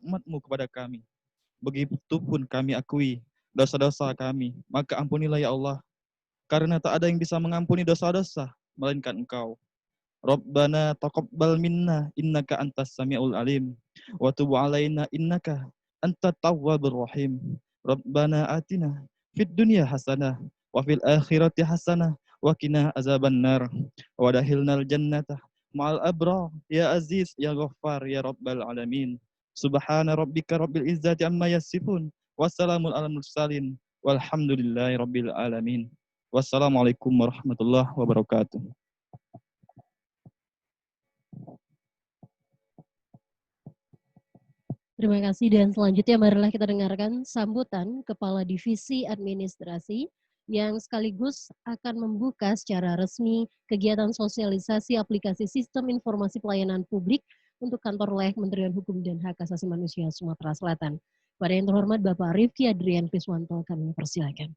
rahmat-Mu kepada kami. Begitupun kami akui dosa-dosa kami, maka ampunilah ya Allah, karena tak ada yang bisa mengampuni dosa-dosa melainkan Engkau. Rabbana taqabbal minna innaka antas samiul alim wa tub alaina innaka antat tawwabur rahim. Rabbana atina fid dunya hasanah wa fil akhirati hasanah wa qina azabannar wa dakhilnal jannata ma'al abrar ya aziz ya ghaffar ya rabbal alamin. Subhana rabbika rabbil izzati amma yasifun wassalamun alal mursalin walhamdulillahi rabbil alamin. Wassalamualaikum warahmatullahi wabarakatuh. Terima kasih dan selanjutnya marilah kita dengarkan sambutan Kepala Divisi Administrasi yang sekaligus akan membuka secara resmi kegiatan sosialisasi aplikasi Sistem Informasi Pelayanan Publik untuk Kantor Wilayah Kementerian Hukum dan Hak Asasi Manusia Sumatera Selatan. Pada yang terhormat Bapak Rifki Adrian Kriswanto, kami persilakan.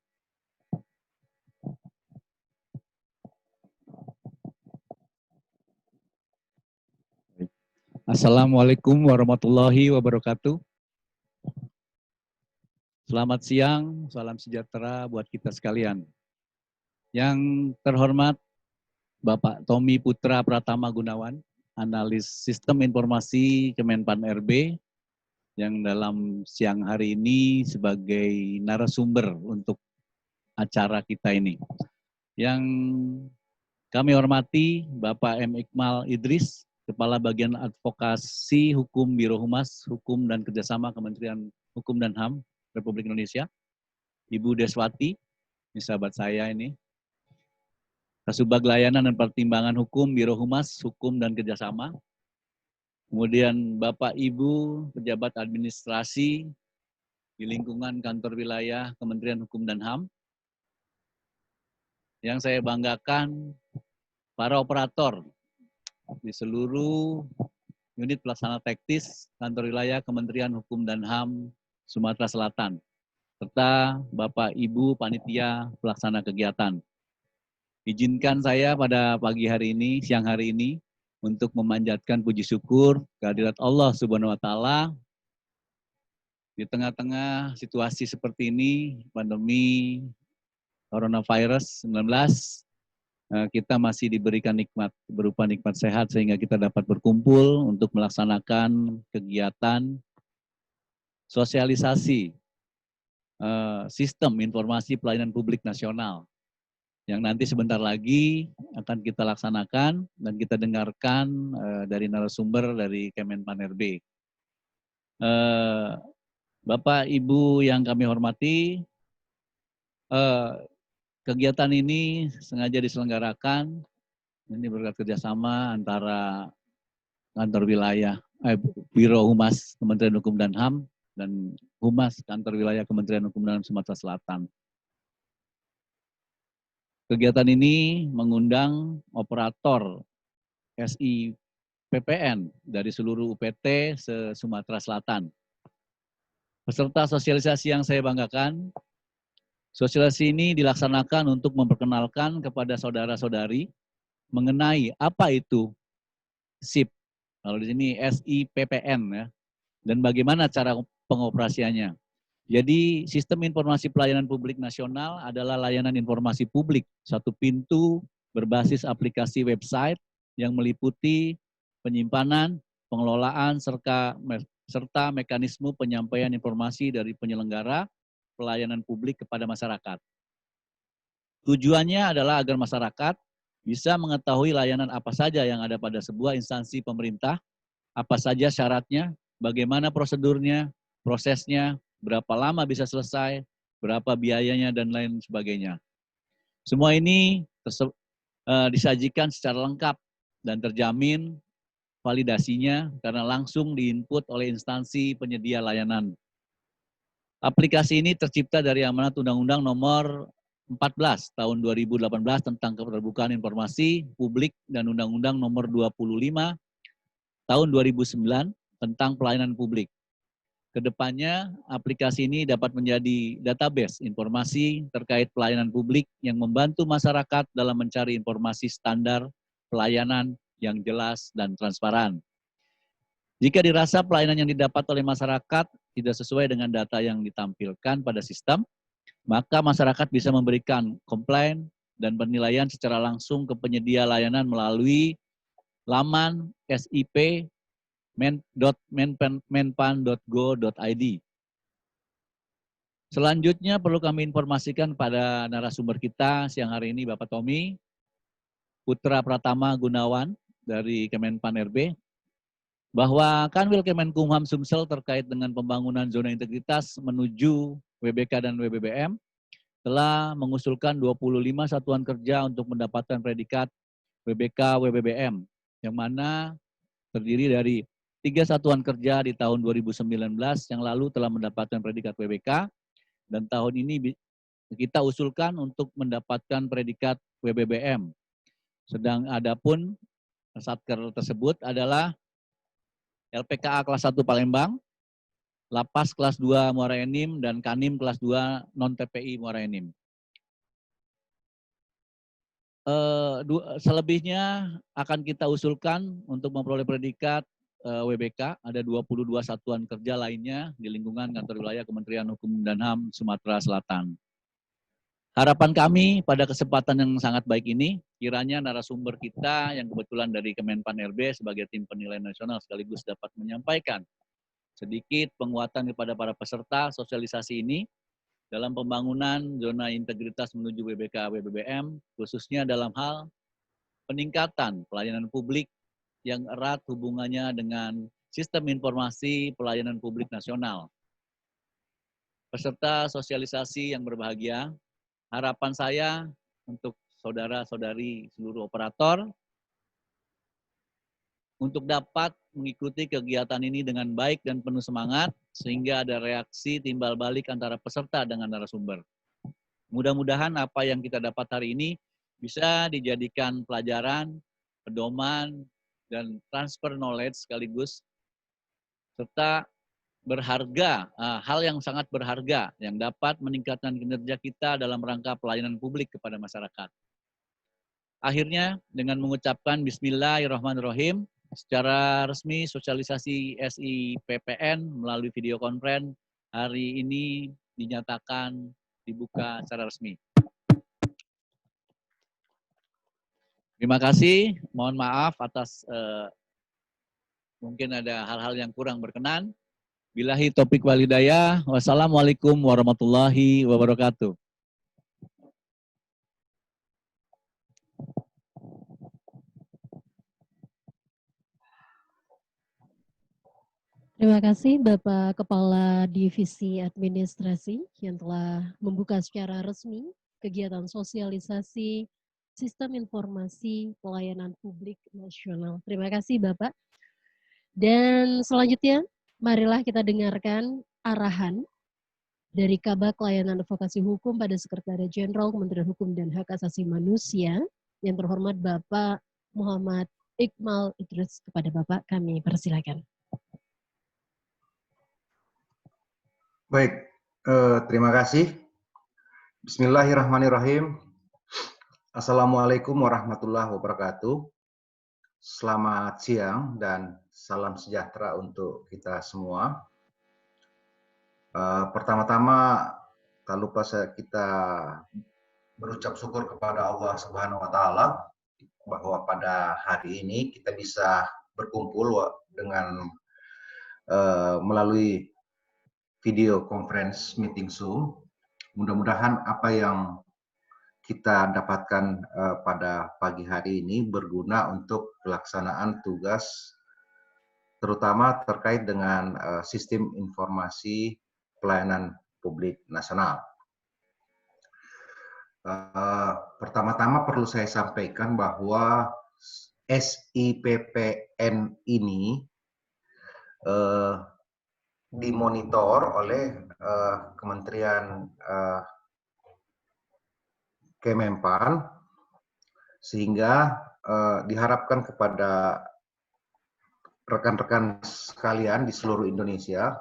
Assalamualaikum warahmatullahi wabarakatuh. Selamat siang, salam sejahtera buat kita sekalian. Yang terhormat Bapak Tommy Putra Pratama Gunawan, analis Sistem Informasi Kemenpan RB, yang dalam siang hari ini sebagai narasumber untuk acara kita ini. Yang kami hormati Bapak M. Iqmal Idris, Kepala Bagian Advokasi Hukum Biro Humas, Hukum dan Kerjasama Kementerian Hukum dan HAM Republik Indonesia. Ibu Deswati, ini sahabat saya ini. Kasubag Layanan dan Pertimbangan Hukum Biro Humas, Hukum dan Kerjasama. Kemudian Bapak Ibu pejabat administrasi di lingkungan kantor wilayah Kementerian Hukum dan HAM. Yang saya banggakan, para operator di seluruh unit pelaksana teknis kantor wilayah Kementerian Hukum dan HAM Sumatera Selatan, serta Bapak Ibu panitia pelaksana kegiatan. Izinkan saya pada pagi hari ini, siang hari ini, untuk memanjatkan puji syukur kehadirat Allah Subhanahu wa Ta'ala di tengah-tengah situasi seperti ini, pandemi coronavirus 19, kita masih diberikan nikmat berupa nikmat sehat sehingga kita dapat berkumpul untuk melaksanakan kegiatan sosialisasi Sistem Informasi Pelayanan Publik Nasional yang nanti sebentar lagi akan kita laksanakan dan kita dengarkan dari narasumber dari Kemenpan RB. Bapak Ibu yang kami hormati, kegiatan ini sengaja diselenggarakan, ini berkat kerjasama antara kantor wilayah, Biro Humas Kementerian Hukum dan HAM, dan Humas Kantor Wilayah Kementerian Hukum dan HAM Sumatera Selatan. Kegiatan ini mengundang operator SI PPN dari seluruh UPT se-Sumatera Selatan. Peserta sosialisasi yang saya banggakan, sosialisasi ini dilaksanakan untuk memperkenalkan kepada saudara-saudari mengenai apa itu SIP, kalau di sini SIPPN ya, dan bagaimana cara pengoperasiannya. Jadi Sistem Informasi Pelayanan Publik Nasional adalah layanan informasi publik, satu pintu berbasis aplikasi website yang meliputi penyimpanan, pengelolaan, serta mekanisme penyampaian informasi dari penyelenggara pelayanan publik kepada masyarakat. Tujuannya adalah agar masyarakat bisa mengetahui layanan apa saja yang ada pada sebuah instansi pemerintah, apa saja syaratnya, bagaimana prosedurnya, prosesnya, berapa lama bisa selesai, berapa biayanya, dan lain sebagainya. Semua ini disajikan secara lengkap dan terjamin validasinya karena langsung diinput oleh instansi penyedia layanan. Aplikasi ini tercipta dari amanat Undang-Undang Nomor 14 Tahun 2018 tentang keterbukaan informasi publik dan Undang-Undang Nomor 25 Tahun 2009 tentang pelayanan publik. Kedepannya, aplikasi ini dapat menjadi database informasi terkait pelayanan publik yang membantu masyarakat dalam mencari informasi standar pelayanan yang jelas dan transparan. Jika dirasa pelayanan yang didapat oleh masyarakat tidak sesuai dengan data yang ditampilkan pada sistem, maka masyarakat bisa memberikan komplain dan penilaian secara langsung ke penyedia layanan melalui laman sip.menpan.go.id. Selanjutnya perlu kami informasikan pada narasumber kita siang hari ini, Bapak Tommy Putra Pratama Gunawan dari Kemenpan RB, bahwa Kanwil Kemenkumham Sumsel terkait dengan pembangunan zona integritas menuju WBK dan WBBM telah mengusulkan 25 satuan kerja untuk mendapatkan predikat WBK WBBM, yang mana terdiri dari 3 satuan kerja di tahun 2019 yang lalu telah mendapatkan predikat WBK, dan tahun ini kita usulkan untuk mendapatkan predikat WBBM. Sedang adapun satker tersebut adalah LPKA kelas 1 Palembang, Lapas kelas 2 Muara Enim, dan Kanim kelas 2 non-TPI Muara Enim. Selebihnya akan kita usulkan untuk memperoleh predikat WBK, ada 22 satuan kerja lainnya di lingkungan kantor wilayah Kementerian Hukum dan HAM Sumatera Selatan. Harapan kami pada kesempatan yang sangat baik ini, kiranya narasumber kita yang kebetulan dari Kemenpan RB sebagai tim penilai nasional sekaligus dapat menyampaikan sedikit penguatan kepada para peserta sosialisasi ini dalam pembangunan zona integritas menuju WBK WBBM, khususnya dalam hal peningkatan pelayanan publik yang erat hubungannya dengan sistem informasi pelayanan publik nasional. Peserta sosialisasi yang berbahagia, harapan saya untuk saudara-saudari seluruh operator untuk dapat mengikuti kegiatan ini dengan baik dan penuh semangat, sehingga ada reaksi timbal balik antara peserta dengan narasumber. Mudah-mudahan apa yang kita dapat hari ini bisa dijadikan pelajaran, pedoman, dan transfer knowledge sekaligus, serta berharga, hal yang sangat berharga yang dapat meningkatkan kinerja kita dalam rangka pelayanan publik kepada masyarakat. Akhirnya, dengan mengucapkan Bismillahirrahmanirrahim, secara resmi sosialisasi SIPPN melalui video conference hari ini dinyatakan dibuka secara resmi. Terima kasih, mohon maaf atas mungkin ada hal-hal yang kurang berkenan. Billahi taufiq walhidayah. Wassalamualaikum warahmatullahi wabarakatuh. Terima kasih Bapak Kepala Divisi Administrasi yang telah membuka secara resmi kegiatan sosialisasi Sistem Informasi Pelayanan Publik Nasional. Terima kasih Bapak. Dan selanjutnya, marilah kita dengarkan arahan dari Kabak Layanan Advokasi Hukum pada Sekretariat Jenderal Kementerian Hukum dan Hak Asasi Manusia, yang terhormat Bapak Muhammad Iqmal Idris. Kepada Bapak kami persilakan. Baik, terima kasih. Bismillahirrahmanirrahim. Assalamualaikum warahmatullahi wabarakatuh. Selamat siang dan salam sejahtera untuk kita semua. Pertama-tama, tak lupa kita berucap syukur kepada Allah Subhanahu wa Ta'ala bahwa pada hari ini kita bisa berkumpul dengan melalui video conference meeting Zoom. Mudah-mudahan apa yang kita dapatkan pada pagi hari ini berguna untuk pelaksanaan tugas, terutama terkait dengan sistem informasi pelayanan publik nasional. Pertama-tama perlu saya sampaikan bahwa SIPPN ini dimonitor oleh Kementerian Kemenpan, sehingga diharapkan kepada rekan-rekan sekalian di seluruh Indonesia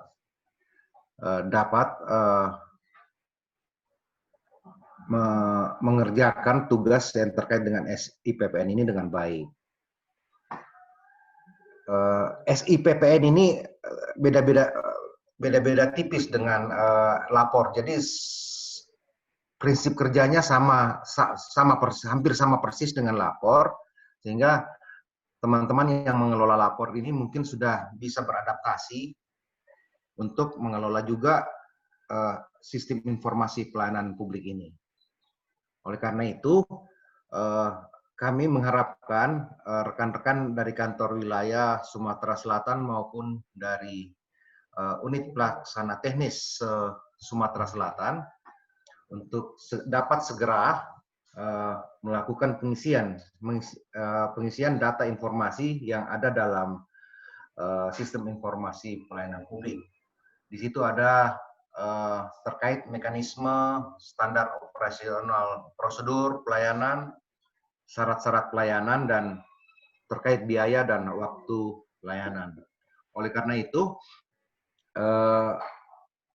dapat mengerjakan tugas yang terkait dengan SIPPN ini dengan baik. SIPPN ini beda-beda tipis dengan lapor. Jadi prinsip kerjanya hampir sama persis dengan lapor, sehingga teman-teman yang mengelola lapor ini mungkin sudah bisa beradaptasi untuk mengelola juga sistem informasi pelayanan publik ini. Oleh karena itu, kami mengharapkan rekan-rekan dari kantor wilayah Sumatera Selatan maupun dari unit pelaksana teknis Sumatera Selatan untuk dapat segera melakukan pengisian data informasi yang ada dalam sistem informasi pelayanan publik. Di situ ada terkait mekanisme, standar operasional prosedur pelayanan, syarat-syarat pelayanan, dan terkait biaya dan waktu pelayanan. Oleh karena itu,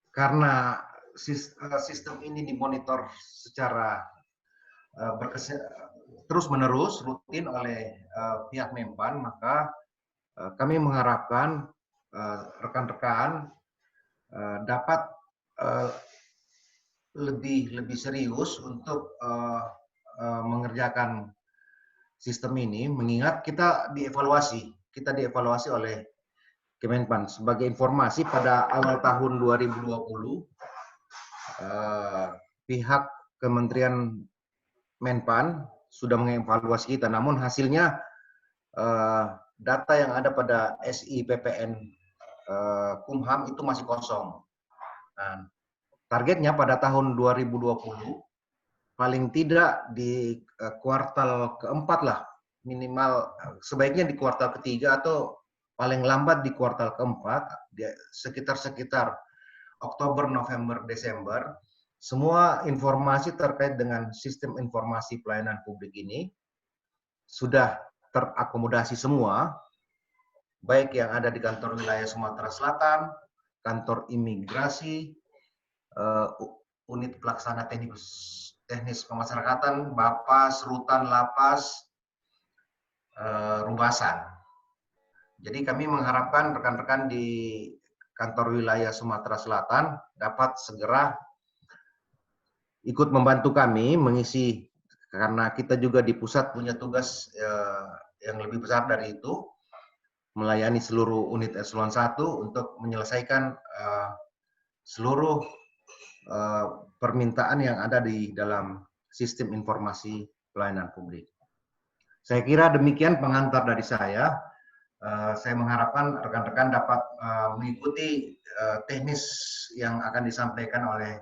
karena sistem ini dimonitor secara terus-menerus rutin oleh pihak Menpan, maka kami mengharapkan rekan-rekan dapat lebih serius untuk mengerjakan sistem ini, mengingat kita dievaluasi oleh Kemenpan. Sebagai informasi, pada awal tahun 2020 pihak Kementerian Menpan sudah mengevaluasi kita, namun hasilnya data yang ada pada SIPPN Kumham itu masih kosong. Nah, targetnya pada tahun 2020 paling tidak di kuartal keempat lah, minimal sebaiknya di kuartal ketiga atau paling lambat di kuartal keempat, sekitar Oktober, November, Desember, semua informasi terkait dengan sistem informasi pelayanan publik ini sudah terakomodasi semua, baik yang ada di kantor wilayah Sumatera Selatan, kantor imigrasi, unit pelaksana teknis pemasyarakatan, Bapas, Rutan, Lapas, Rubasan. Jadi kami mengharapkan rekan-rekan di kantor wilayah Sumatera Selatan dapat segera ikut membantu kami mengisi, karena kita juga di pusat punya tugas yang lebih besar dari itu, melayani seluruh unit eselon 1 untuk menyelesaikan seluruh permintaan yang ada di dalam sistem informasi pelayanan publik. Saya kira demikian pengantar dari saya. Saya mengharapkan rekan-rekan dapat mengikuti teknis yang akan disampaikan oleh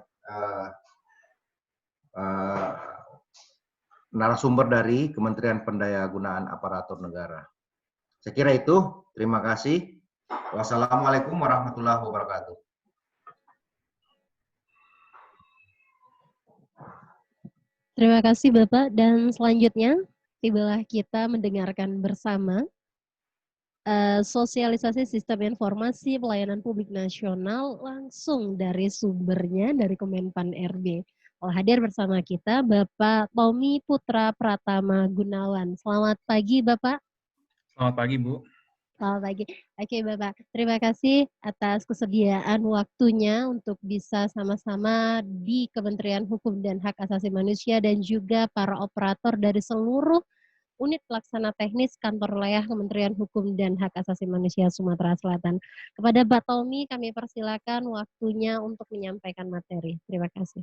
narasumber dari Kementerian Pendayagunaan Aparatur Negara. Saya kira itu. Terima kasih. Wassalamualaikum warahmatullahi wabarakatuh. Terima kasih Bapak, dan selanjutnya tibalah kita mendengarkan bersama sosialisasi sistem informasi pelayanan publik nasional langsung dari sumbernya dari Kemenpan RB. Hadir bersama kita Bapak Tommy Putra Pratama Gunawan. Selamat pagi Bapak. Selamat pagi Bu. Selamat pagi. Oke Bapak, terima kasih atas kesediaan waktunya untuk bisa sama-sama di Kementerian Hukum dan Hak Asasi Manusia dan juga para operator dari seluruh unit pelaksana teknis kantor wilayah Kementerian Hukum dan Hak Asasi Manusia Sumatera Selatan. Kepada Pak Tommy kami persilakan waktunya untuk menyampaikan materi. Terima kasih.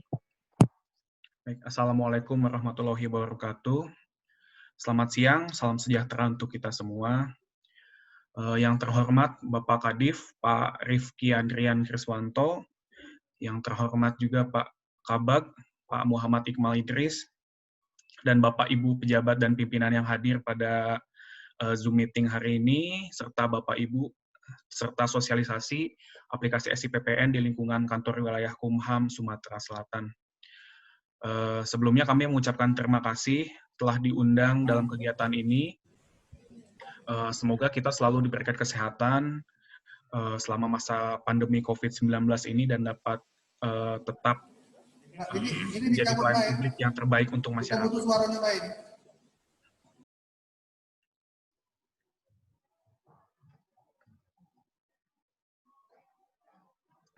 Baik, Assalamualaikum warahmatullahi wabarakatuh. Selamat siang, salam sejahtera untuk kita semua. Yang terhormat Bapak Kadif, Pak Rifki Andrian Kriswanto, yang terhormat juga Pak Kabag, Pak Muhammad Iqmal Idris, dan Bapak Ibu pejabat dan pimpinan yang hadir pada Zoom meeting hari ini, serta Bapak Ibu, serta sosialisasi aplikasi SIPPN di lingkungan kantor wilayah Kumham Sumatera Selatan. Sebelumnya kami mengucapkan terima kasih telah diundang dalam kegiatan ini. Semoga kita selalu diberikan kesehatan selama masa pandemi COVID-19 ini dan dapat tetap menjadi pelayan publik yang terbaik untuk masyarakat.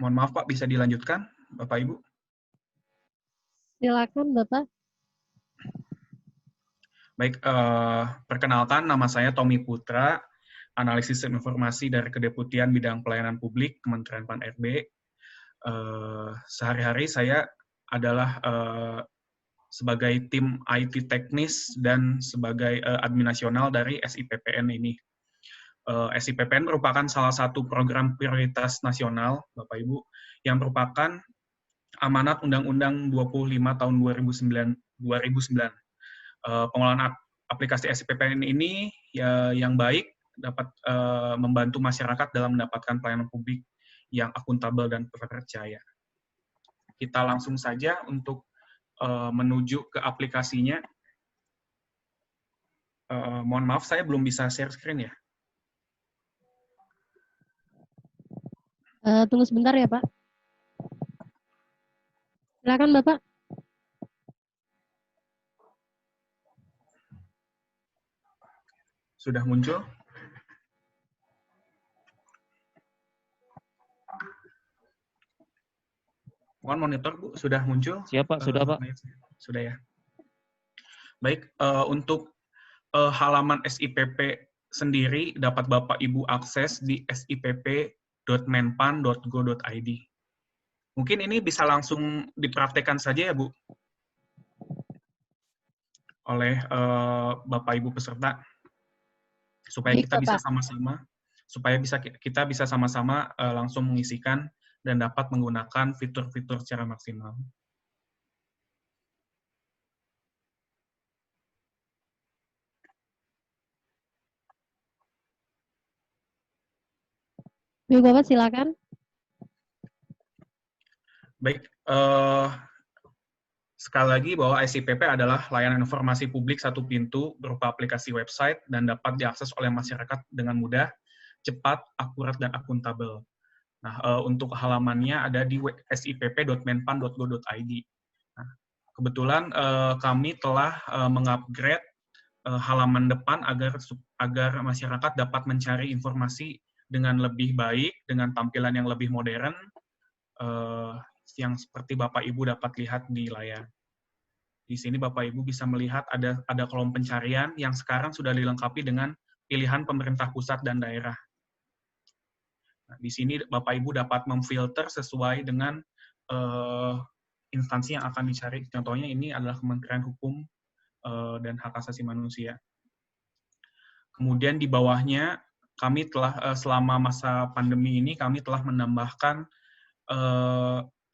Mohon maaf Pak, bisa dilanjutkan Bapak Ibu? Silakan Bapak. Baik, perkenalkan nama saya Tommy Putra, analis sistem informasi dari Kedeputian Bidang Pelayanan Publik Kementerian Pan-RB. Sehari-hari saya adalah sebagai tim IT teknis dan sebagai admin nasional dari SIPPN ini. SIPPN merupakan salah satu program prioritas nasional, Bapak Ibu, yang merupakan amanat Undang-Undang 25 tahun 2009. Pengelolaan aplikasi SIPPN ini yang baik dapat membantu masyarakat dalam mendapatkan pelayanan publik yang akuntabel dan terpercaya. Kita langsung saja untuk menuju ke aplikasinya. Mohon maaf, saya belum bisa share screen ya. Tunggu sebentar ya Pak. Silakan Bapak. Sudah muncul? Mohon monitor, Bu. Sudah muncul? Siap, Pak. Sudah, Pak. Sudah ya. Baik, untuk halaman SIPP sendiri dapat Bapak Ibu akses di sipp.menpan.go.id. Mungkin ini bisa langsung dipraktekkan saja ya, Bu, oleh Bapak Ibu peserta, supaya Baik, kita bisa Bapak. kita bisa sama-sama langsung mengisikan dan dapat menggunakan fitur-fitur secara maksimal. Baik, Bapak silakan. Baik, sekali lagi bahwa SIPP adalah layanan informasi publik satu pintu berupa aplikasi website dan dapat diakses oleh masyarakat dengan mudah, cepat, akurat, dan akuntabel. Nah, untuk halamannya ada di sipp.menpan.go.id. Nah, kebetulan kami telah mengupgrade halaman depan agar masyarakat dapat mencari informasi dengan lebih baik, dengan tampilan yang lebih modern, yang seperti Bapak Ibu dapat lihat di layar. Di sini Bapak Ibu bisa melihat ada kolom pencarian yang sekarang sudah dilengkapi dengan pilihan pemerintah pusat dan daerah. Nah, di sini Bapak Ibu dapat memfilter sesuai dengan instansi yang akan dicari. Contohnya ini adalah Kementerian Hukum dan Hak Asasi Manusia. Kemudian di bawahnya kami telah selama masa pandemi ini kami telah menambahkan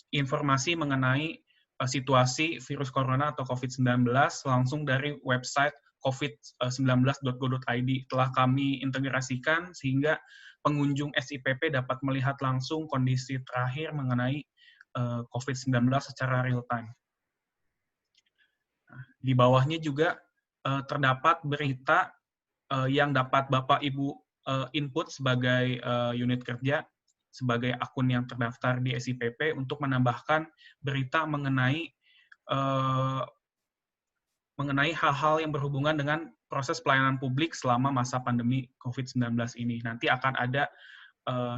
informasi mengenai situasi virus corona atau COVID-19 langsung dari website covid19.go.id telah kami integrasikan sehingga pengunjung SIPP dapat melihat langsung kondisi terakhir mengenai COVID-19 secara real time. Nah, di bawahnya juga terdapat berita yang dapat Bapak Ibu input sebagai unit kerja, sebagai akun yang terdaftar di SIPP untuk menambahkan berita mengenai hal-hal yang berhubungan dengan proses pelayanan publik selama masa pandemi COVID-19 ini. Nanti akan ada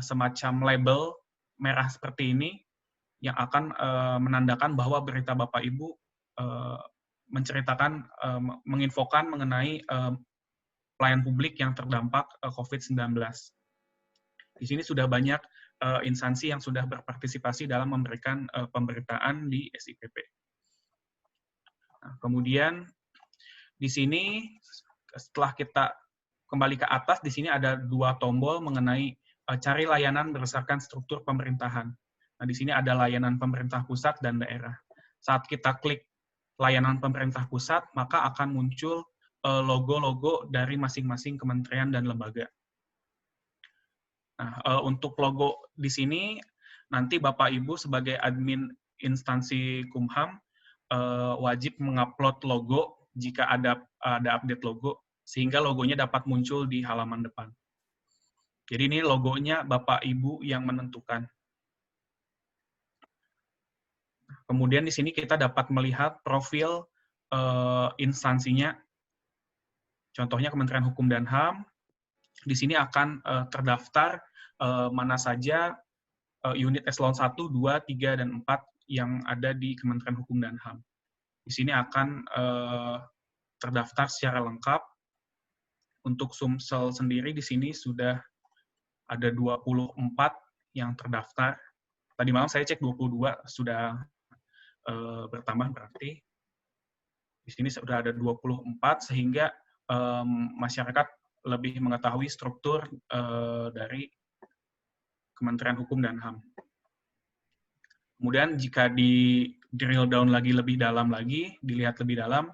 semacam label merah seperti ini yang akan menandakan bahwa berita Bapak Ibu menceritakan, menginfokan mengenai pelayanan publik yang terdampak COVID-19. Di sini sudah banyak instansi yang sudah berpartisipasi dalam memberikan pemberitaan di SIPP. Nah, kemudian di sini setelah kita kembali ke atas, di sini ada dua tombol mengenai cari layanan berdasarkan struktur pemerintahan. Nah, di sini ada layanan pemerintah pusat dan daerah. Saat kita klik layanan pemerintah pusat, maka akan muncul logo-logo dari masing-masing kementerian dan lembaga. Nah, untuk logo di sini, nanti Bapak Ibu sebagai admin instansi Kumham wajib mengupload logo jika ada update logo, sehingga logonya dapat muncul di halaman depan. Jadi ini logonya Bapak Ibu yang menentukan. Kemudian di sini kita dapat melihat profil instansinya. Contohnya Kementerian Hukum dan HAM. Di sini akan terdaftar mana saja unit eselon 1, 2, 3, dan 4 yang ada di Kementerian Hukum dan HAM. Di sini akan terdaftar secara lengkap. Untuk Sumsel sendiri di sini sudah ada 24 yang terdaftar. Tadi malam saya cek 22, sudah bertambah berarti. Di sini sudah ada 24, sehingga masyarakat lebih mengetahui struktur dari Kementerian Hukum dan HAM. Kemudian jika di drill down lagi lebih dalam lagi, dilihat lebih dalam,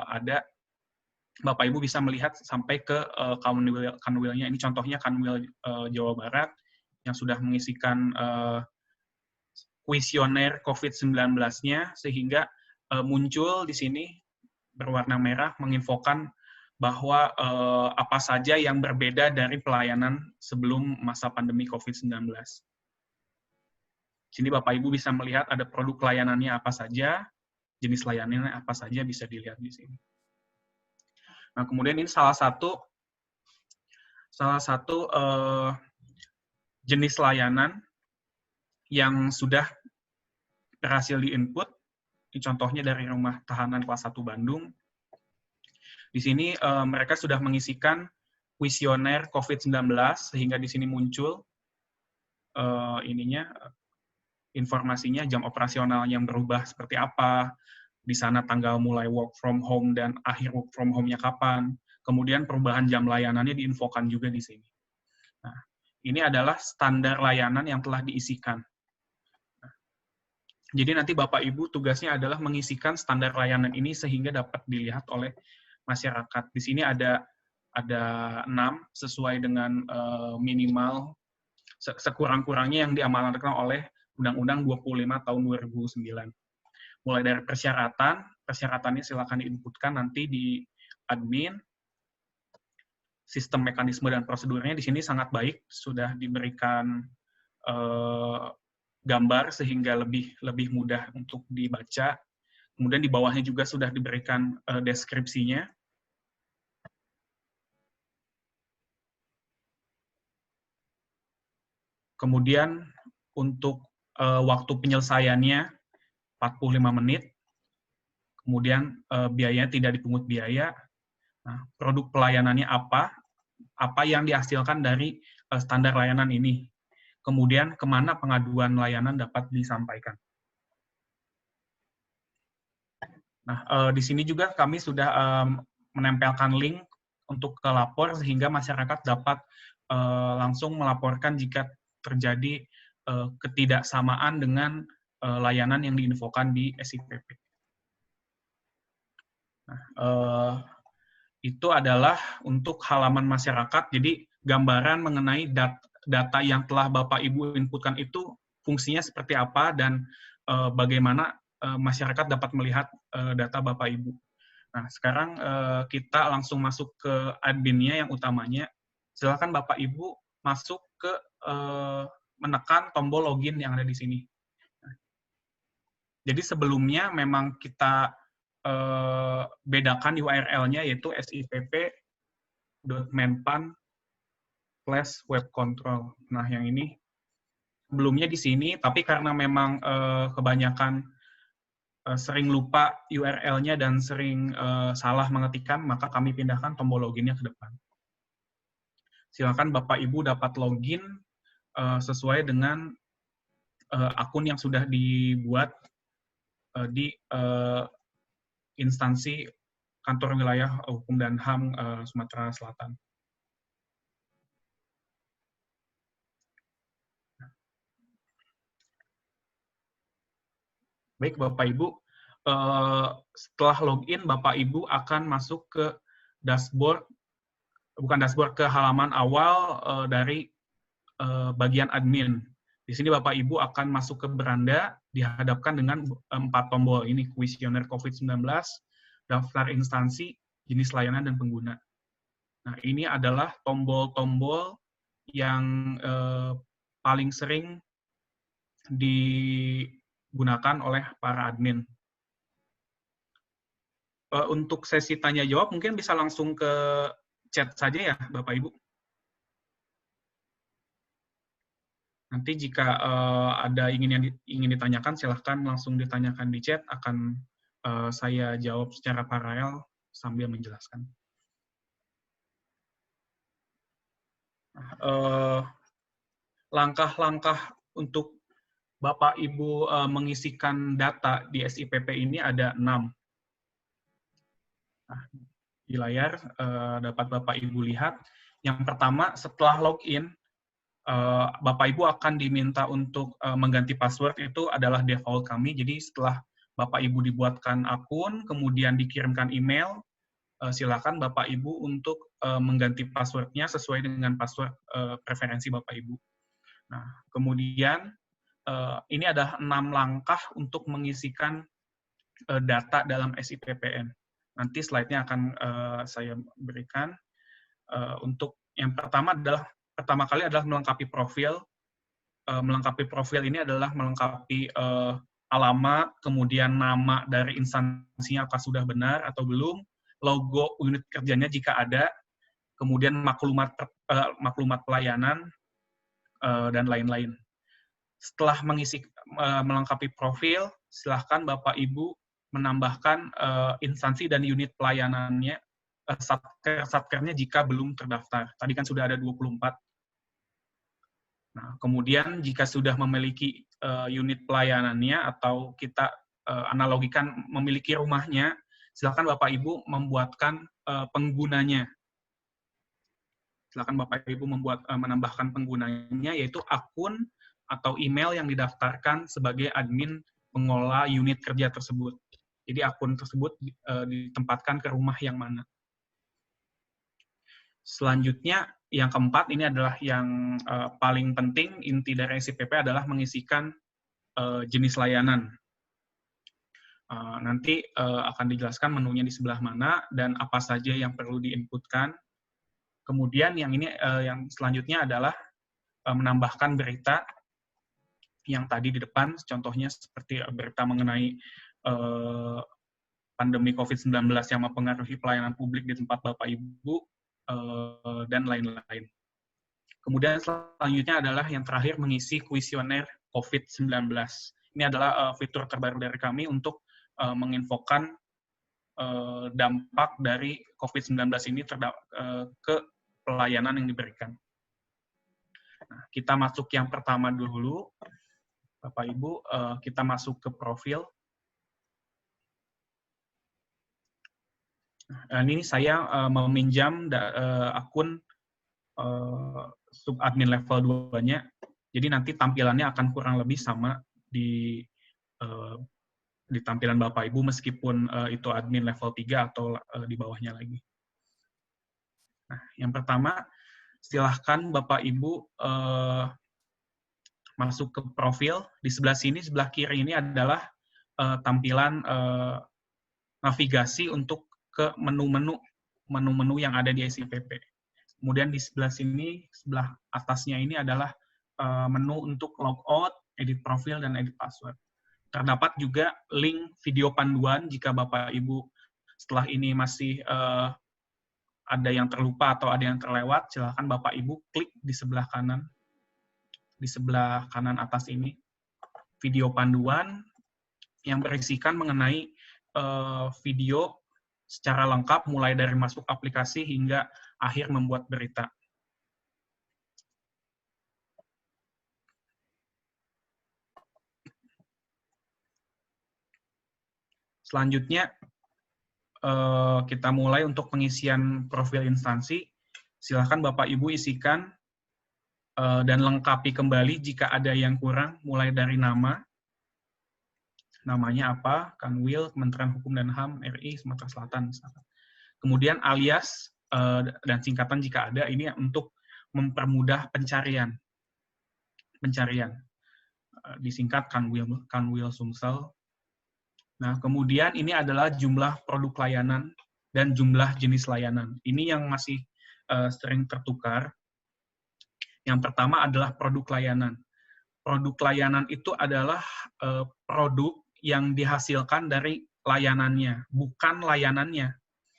ada Bapak Ibu bisa melihat sampai ke Kanwil-nya. Ini contohnya Kanwil Jawa Barat yang sudah mengisikan kuesioner COVID-19-nya, sehingga muncul di sini berwarna merah menginfokan bahwa apa saja yang berbeda dari pelayanan sebelum masa pandemi COVID-19. Sini Bapak Ibu bisa melihat ada produk layanannya apa saja, jenis layanannya apa saja, bisa dilihat di sini. Nah, kemudian ini salah satu jenis layanan yang sudah berhasil di-input. Ini contohnya dari Rumah Tahanan Kelas 1 Bandung. Di sini mereka sudah mengisikan kuesioner COVID-19, sehingga di sini muncul informasinya, jam operasional yang berubah seperti apa, di sana tanggal mulai work from home dan akhir work from home-nya kapan, kemudian perubahan jam layanannya diinfokan juga di sini. Nah, ini adalah standar layanan yang telah diisikan. Nah, jadi nanti Bapak Ibu tugasnya adalah mengisikan standar layanan ini sehingga dapat dilihat oleh masyarakat. Di sini ada 6 sesuai dengan minimal sekurang-kurangnya yang diamanatkan oleh Undang-Undang 25 tahun 2009. Mulai dari persyaratannya silakan diinputkan nanti di admin. Sistem, mekanisme, dan prosedurnya di sini sangat baik, sudah diberikan gambar sehingga lebih mudah untuk dibaca. Kemudian di bawahnya juga sudah diberikan deskripsinya. Kemudian untuk waktu penyelesaiannya 45 menit, kemudian biayanya tidak dipungut biaya. Nah, produk pelayanannya apa yang dihasilkan dari standar layanan ini, kemudian kemana pengaduan layanan dapat disampaikan. Nah, di sini juga kami sudah menempelkan link untuk ke lapor, sehingga masyarakat dapat langsung melaporkan jika terjadi ketidaksamaan dengan layanan yang diinfokan di SIPP. Nah, itu adalah untuk halaman masyarakat. Jadi gambaran mengenai data yang telah Bapak Ibu inputkan itu fungsinya seperti apa dan bagaimana masyarakat dapat melihat data Bapak Ibu. Nah, sekarang kita langsung masuk ke adminnya yang utamanya. Silakan Bapak Ibu masuk ke menekan tombol login yang ada di sini. Jadi sebelumnya memang kita bedakan URL-nya, yaitu sipp.menpan/webcontrol. Nah, yang ini sebelumnya di sini, tapi karena memang kebanyakan sering lupa URL-nya dan sering salah mengetikkan, maka kami pindahkan tombol login-nya ke depan. Silakan Bapak Ibu dapat login sesuai dengan akun yang sudah dibuat di instansi Kantor Wilayah Hukum dan HAM Sumatera Selatan. Baik Bapak Ibu, setelah login Bapak Ibu akan masuk ke dashboard, ke halaman awal dari bagian admin. Di sini Bapak Ibu akan masuk ke beranda, dihadapkan dengan 4 tombol ini, kuesioner COVID-19, daftar instansi, jenis layanan, dan pengguna. Nah, ini adalah tombol-tombol yang paling sering digunakan oleh para admin. Untuk sesi tanya-jawab, mungkin bisa langsung ke chat saja ya, Bapak Ibu. Nanti jika ada ingin ditanyakan, silahkan langsung ditanyakan di chat, akan saya jawab secara paralel sambil menjelaskan. Langkah-langkah untuk Bapak Ibu mengisikan data di SIPP ini ada 6. Nah, di layar dapat Bapak Ibu lihat. Yang pertama, setelah login, Bapak Ibu akan diminta untuk mengganti password. Itu adalah default kami. Jadi setelah Bapak Ibu dibuatkan akun, kemudian dikirimkan email, silakan Bapak Ibu untuk mengganti passwordnya sesuai dengan password preferensi Bapak Ibu. Nah, kemudian ini adalah 6 langkah untuk mengisikan data dalam SIPPN. Nanti slide-nya akan saya berikan. Untuk yang pertama kali adalah melengkapi profil. Melengkapi profil ini adalah melengkapi alamat, kemudian nama dari instansinya apakah sudah benar atau belum, logo unit kerjanya jika ada, kemudian maklumat pelayanan, dan lain-lain. Setelah melengkapi profil, silahkan Bapak Ibu menambahkan instansi dan unit pelayanannya, satkernya jika belum terdaftar. Tadi kan sudah ada 24. Nah, kemudian jika sudah memiliki unit pelayanannya atau kita analogikan memiliki rumahnya, silakan Bapak Ibu membuatkan penggunanya. Silakan Bapak Ibu menambahkan penggunanya, yaitu akun atau email yang didaftarkan sebagai admin pengelola unit kerja tersebut. Jadi akun tersebut ditempatkan ke rumah yang mana. Selanjutnya, yang keempat, ini adalah yang paling penting, inti dari SIPP adalah mengisikan jenis layanan. Nanti akan dijelaskan menunya di sebelah mana dan apa saja yang perlu diinputkan. Kemudian yang selanjutnya adalah menambahkan berita yang tadi di depan, contohnya seperti berita mengenai pandemi COVID-19 yang mempengaruhi pelayanan publik di tempat Bapak Ibu, dan lain-lain. Kemudian selanjutnya adalah yang terakhir mengisi kuesioner COVID-19. Ini adalah fitur terbaru dari kami untuk menginfokan dampak dari COVID-19 ini ke pelayanan yang diberikan. Nah, kita masuk yang pertama dulu, Bapak Ibu, kita masuk ke profil. Nah, ini saya meminjam akun subadmin level 2-nya, jadi nanti tampilannya akan kurang lebih sama di tampilan Bapak Ibu, meskipun itu admin level 3 atau di bawahnya lagi. Nah, yang pertama, silahkan Bapak Ibu masuk ke profil. Di sebelah sini, sebelah kiri ini adalah tampilan navigasi untuk ke menu-menu yang ada di SIPP. Kemudian di sebelah sini, sebelah atasnya ini adalah menu untuk logout, edit profil, dan edit password. Terdapat juga link video panduan jika Bapak Ibu setelah ini masih ada yang terlupa atau ada yang terlewat, silakan Bapak Ibu klik di sebelah kanan atas ini, video panduan yang berisikan mengenai video secara lengkap mulai dari masuk aplikasi hingga akhir membuat berita. Selanjutnya, kita mulai untuk pengisian profil instansi. Silakan Bapak Ibu isikan dan lengkapi kembali jika ada yang kurang, mulai dari namanya apa, Kanwil, Kementerian Hukum dan HAM RI Sumatera Selatan misalkan. Kemudian alias dan singkatan jika ada, ini untuk mempermudah pencarian. Disingkat Kanwil Sumsel. Nah, kemudian ini adalah jumlah produk layanan dan jumlah jenis layanan. Ini yang masih sering tertukar. Yang pertama adalah produk layanan. Produk layanan itu adalah produk yang dihasilkan dari layanannya, bukan layanannya.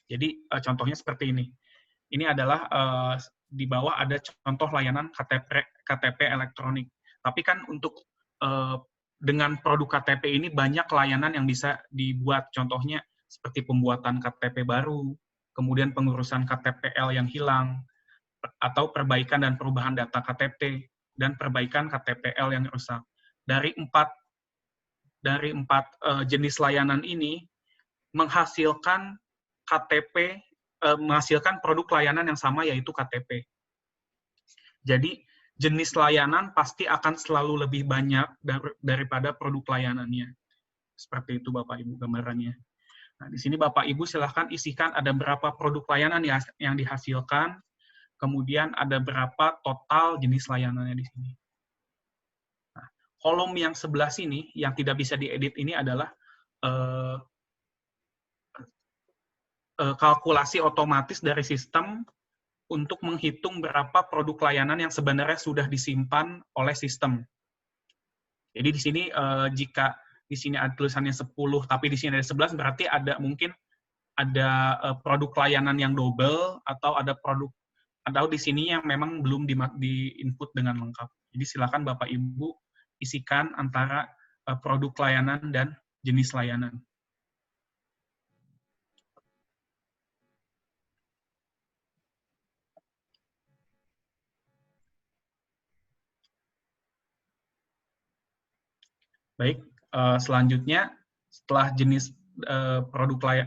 Jadi contohnya seperti ini. Ini adalah di bawah ada contoh layanan KTP elektronik. Tapi kan untuk dengan produk KTP ini banyak layanan yang bisa dibuat. Contohnya seperti pembuatan KTP baru, kemudian pengurusan KTPL yang hilang, atau perbaikan dan perubahan data KTP, dan perbaikan KTPL yang rusak. Dari empat jenis layanan ini menghasilkan KTP, menghasilkan produk layanan yang sama, yaitu KTP. Jadi jenis layanan pasti akan selalu lebih banyak daripada produk layanannya. Seperti itu Bapak Ibu gambarannya. Nah, di sini Bapak Ibu silahkan isikan ada berapa produk layanan yang dihasilkan, kemudian ada berapa total jenis layanannya di sini. Nah, kolom yang sebelah sini yang tidak bisa diedit ini adalah kalkulasi otomatis dari sistem untuk menghitung berapa produk layanan yang sebenarnya sudah disimpan oleh sistem. Jadi di sini jika di sini ada tulisannya 10 tapi di sini ada 11, berarti ada mungkin ada produk layanan yang double, atau ada produk, atau di sini yang memang belum di input dengan lengkap. Jadi silakan Bapak Ibu isikan antara produk layanan dan jenis layanan. Baik, selanjutnya setelah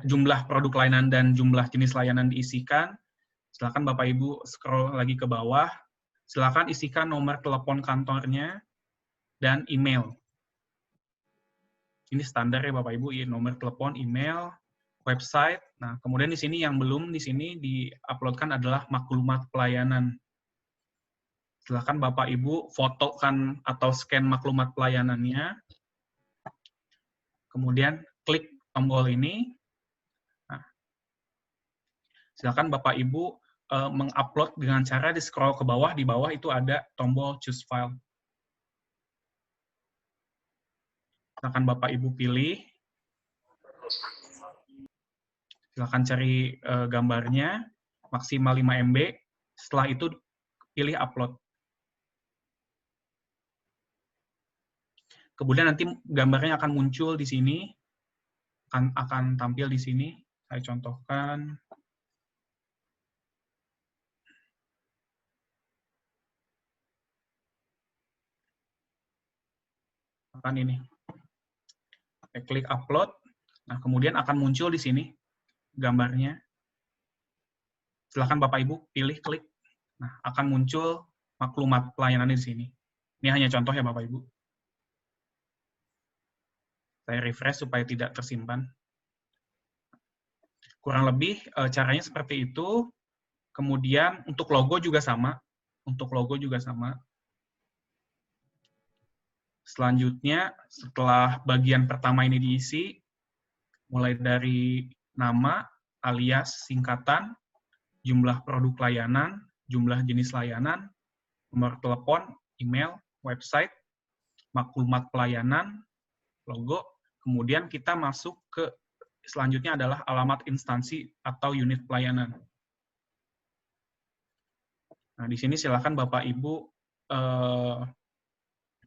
jumlah produk layanan dan jumlah jenis layanan diisikan, silakan Bapak Ibu scroll lagi ke bawah, silakan isikan nomor telepon kantornya dan email. Ini standar ya Bapak Ibu, nomor telepon, email, website. Nah, kemudian di sini yang belum di sini diuploadkan adalah maklumat pelayanan. Silakan Bapak Ibu fotokan atau scan maklumat pelayanannya. Kemudian klik tombol ini. Nah, silakan Bapak Ibu mengupload dengan cara di scroll ke bawah. Di bawah itu ada tombol choose file. Silakan Bapak Ibu pilih. Silakan cari gambarnya, maksimal 5 MB. Setelah itu pilih upload. Kemudian nanti gambarnya akan muncul di sini, akan tampil di sini. Saya contohkan. Akan ini. Klik upload. Nah, kemudian akan muncul di sini gambarnya. Silakan Bapak Ibu pilih klik. Nah, akan muncul maklumat pelayanan di sini. Ini hanya contoh ya Bapak Ibu. Saya refresh supaya tidak tersimpan. Kurang lebih caranya seperti itu. Kemudian untuk logo juga sama. Selanjutnya, setelah bagian pertama ini diisi, mulai dari nama, alias, singkatan, jumlah produk layanan, jumlah jenis layanan, nomor telepon, email, website, maklumat pelayanan, logo, kemudian kita masuk ke selanjutnya adalah alamat instansi atau unit pelayanan. Nah, di sini silakan Bapak Ibu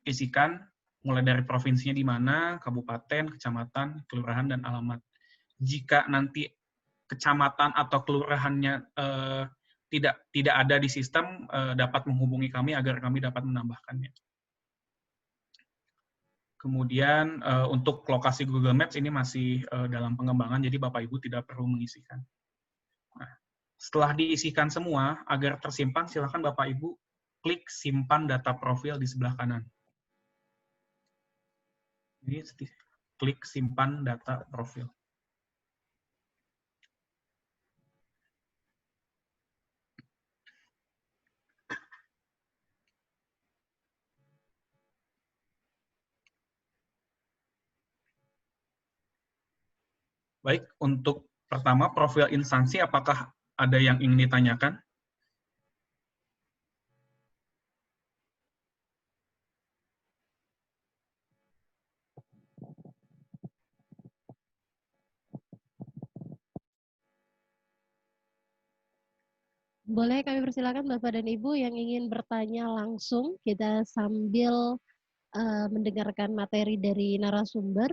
isikan mulai dari provinsinya di mana, kabupaten, kecamatan, kelurahan, dan alamat. Jika nanti kecamatan atau kelurahannya tidak ada di sistem, dapat menghubungi kami agar kami dapat menambahkannya. Kemudian untuk lokasi Google Maps ini masih dalam pengembangan, jadi Bapak Ibu tidak perlu mengisikan. Nah, setelah diisikan semua, agar tersimpan, silakan Bapak Ibu klik simpan data profil di sebelah kanan. Ini klik simpan data profil. Baik, untuk pertama profil instansi, apakah ada yang ingin ditanyakan? Boleh kami persilakan Bapak dan Ibu yang ingin bertanya langsung, kita sambil mendengarkan materi dari narasumber.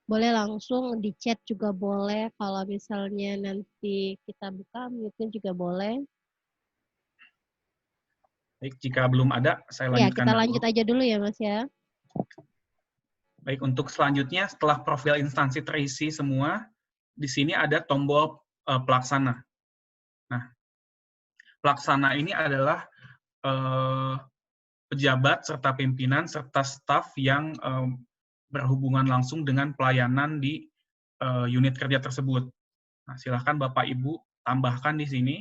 Boleh langsung di chat juga boleh, kalau misalnya nanti kita buka mute-nya juga boleh. Baik, jika belum ada, saya Ya, lanjutkan kita dulu. lanjut aja dulu ya Mas ya. Baik, untuk selanjutnya setelah profil instansi terisi semua, di sini ada tombol pelaksana. Nah, pelaksana ini adalah pejabat serta pimpinan serta staf yang berhubungan langsung dengan pelayanan di unit kerja tersebut. Nah, silakan Bapak Ibu tambahkan di sini.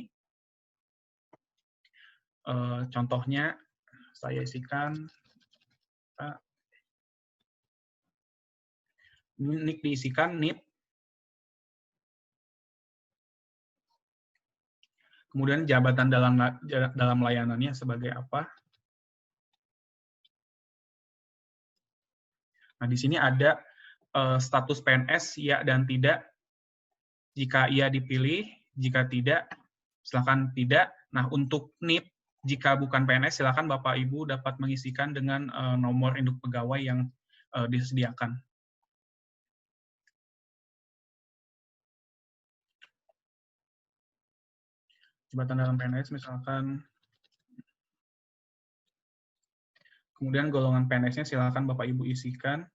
Contohnya saya isikan. NIK diisikan, NIP. Kemudian jabatan dalam layanannya sebagai apa. Nah, di sini ada status PNS, ya dan tidak. Jika iya dipilih, jika tidak, silakan tidak. Nah, untuk NIP, jika bukan PNS, silakan Bapak Ibu dapat mengisikan dengan nomor induk pegawai yang disediakan. Jabatan dalam PNS misalkan. Kemudian golongan PNS-nya silakan Bapak Ibu isikan.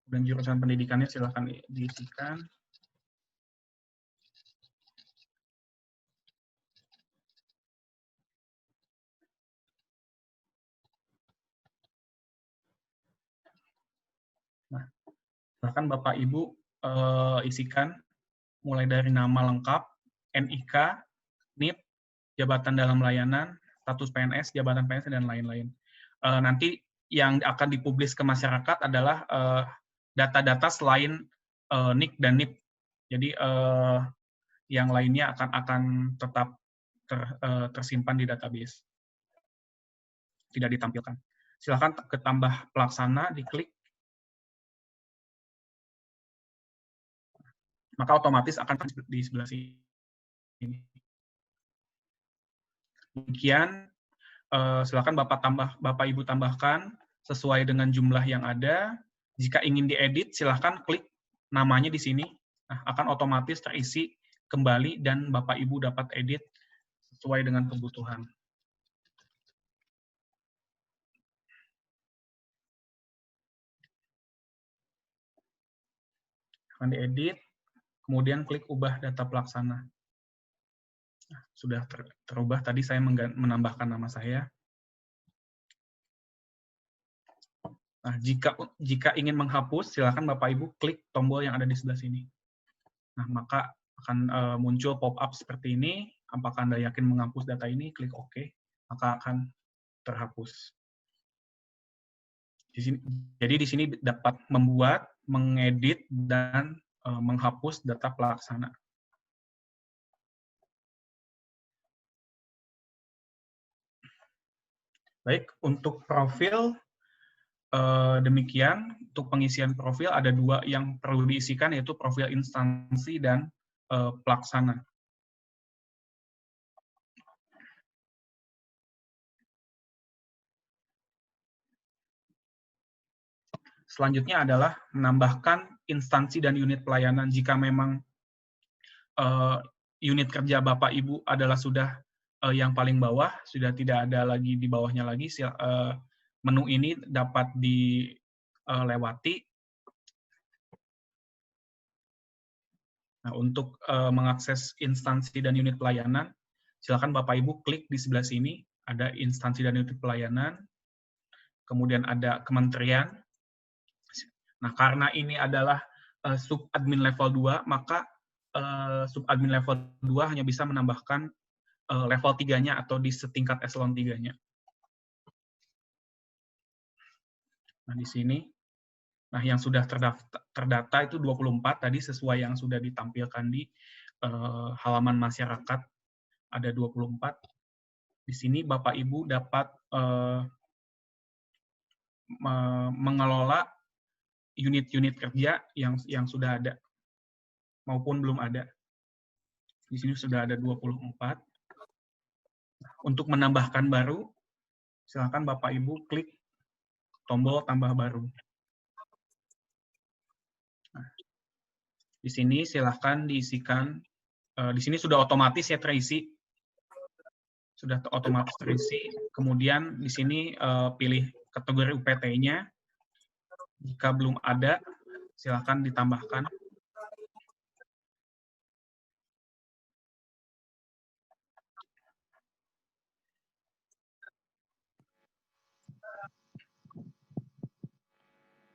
Dan jurusan pendidikannya silakan diisikan. Nah, silakan Bapak Ibu isikan mulai dari nama lengkap, NIK, NIP, jabatan dalam layanan, status PNS, jabatan PNS, dan lain-lain. Nanti yang akan dipublis ke masyarakat adalah data-data selain NIK dan NIP. Jadi yang lainnya akan tetap tersimpan di database, tidak ditampilkan. Silakan ke tambah pelaksana, diklik, maka otomatis akan di sebelah sini. Demikian, silakan Bapak Ibu tambahkan sesuai dengan jumlah yang ada. Jika ingin diedit, silakan klik namanya di sini. Nah, akan otomatis terisi kembali dan Bapak Ibu dapat edit sesuai dengan kebutuhan. Akan diedit, kemudian klik ubah data pelaksana. Nah, sudah terubah, tadi saya menambahkan nama saya. Nah, jika ingin menghapus, silakan Bapak Ibu klik tombol yang ada di sebelah sini. Nah, maka akan muncul pop-up seperti ini. Apakah Anda yakin menghapus data ini? Klik OK, maka akan terhapus. Jadi di sini dapat membuat, mengedit, dan menghapus data pelaksana. Baik, untuk profil demikian. Untuk pengisian profil ada dua yang perlu diisikan, yaitu profil instansi dan pelaksana. Selanjutnya adalah menambahkan instansi dan unit pelayanan. Jika memang unit kerja Bapak Ibu adalah sudah yang paling bawah, sudah tidak ada lagi di bawahnya lagi, menu ini dapat dilewati. Nah, untuk mengakses instansi dan unit pelayanan, silakan Bapak Ibu klik di sebelah sini, ada instansi dan unit pelayanan, kemudian ada kementerian. Nah, karena ini adalah sub-admin level 2, maka sub-admin level 2 hanya bisa menambahkan level 3-nya atau di setingkat eselon 3-nya. Nah, di sini, nah yang sudah terdata itu 24, tadi sesuai yang sudah ditampilkan di halaman masyarakat, ada 24. Di sini Bapak Ibu dapat mengelola unit-unit kerja yang sudah ada maupun belum ada. Di sini sudah ada 24. Untuk menambahkan baru, silakan Bapak Ibu klik tombol tambah baru. Nah, di sini silakan diisikan. Di sini sudah otomatis ya terisi. Sudah otomatis terisi. Kemudian di sini pilih kategori UPT-nya. Jika belum ada, silakan ditambahkan.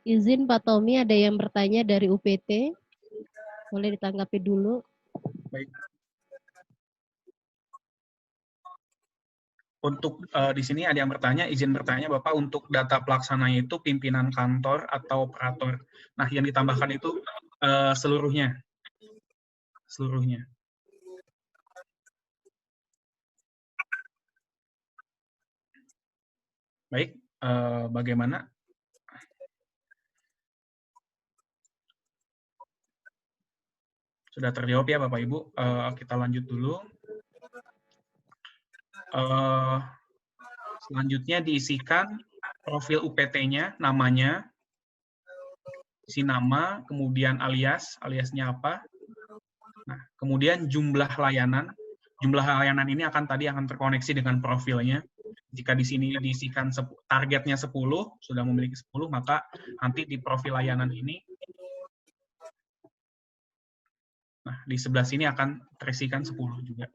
Izin Pak Tommy, ada yang bertanya dari UPT. Boleh ditanggapi dulu. Baik. Untuk di sini ada yang bertanya, izin bertanya Bapak, untuk data pelaksananya itu pimpinan kantor atau operator. Nah, yang ditambahkan itu seluruhnya. Seluruhnya. Baik, bagaimana? Sudah terjawab ya Bapak Ibu. Kita lanjut dulu. Selanjutnya diisikan profil UPT-nya, namanya, isi nama, kemudian aliasnya apa. Nah, kemudian jumlah layanan. Jumlah layanan ini akan terkoneksi dengan profilnya. Jika di sini diisikan targetnya 10, sudah memiliki 10, maka nanti di profil layanan ini, nah di sebelah sini akan terisikan 10 juga.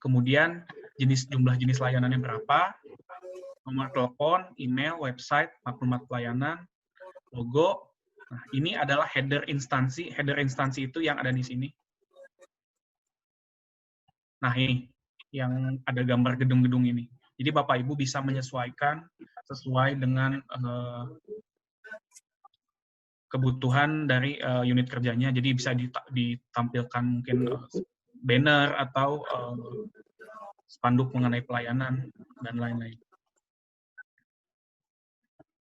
Kemudian jumlah jenis layanannya berapa, nomor telepon, email, website, maklumat pelayanan, logo. Nah, ini adalah header instansi. Header instansi itu yang ada di sini. Nah, ini yang ada gambar gedung-gedung ini. Jadi Bapak Ibu bisa menyesuaikan sesuai dengan kebutuhan dari unit kerjanya. Jadi bisa ditampilkan mungkin banner atau spanduk mengenai pelayanan dan lain-lain.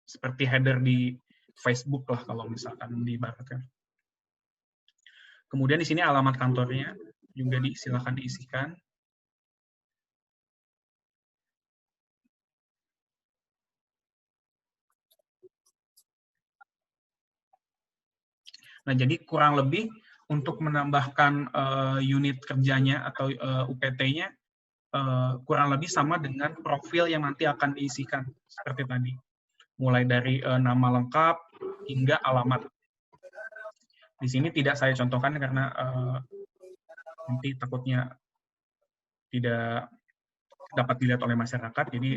Seperti header di Facebook lah kalau misalkan diibaratkan. Kemudian di sini alamat kantornya juga silakan diisikan. Nah, jadi kurang lebih untuk menambahkan unit kerjanya atau UPT-nya kurang lebih sama dengan profil yang nanti akan diisikan seperti tadi. Mulai dari nama lengkap hingga alamat. Di sini tidak saya contohkan karena nanti takutnya tidak dapat dilihat oleh masyarakat, jadi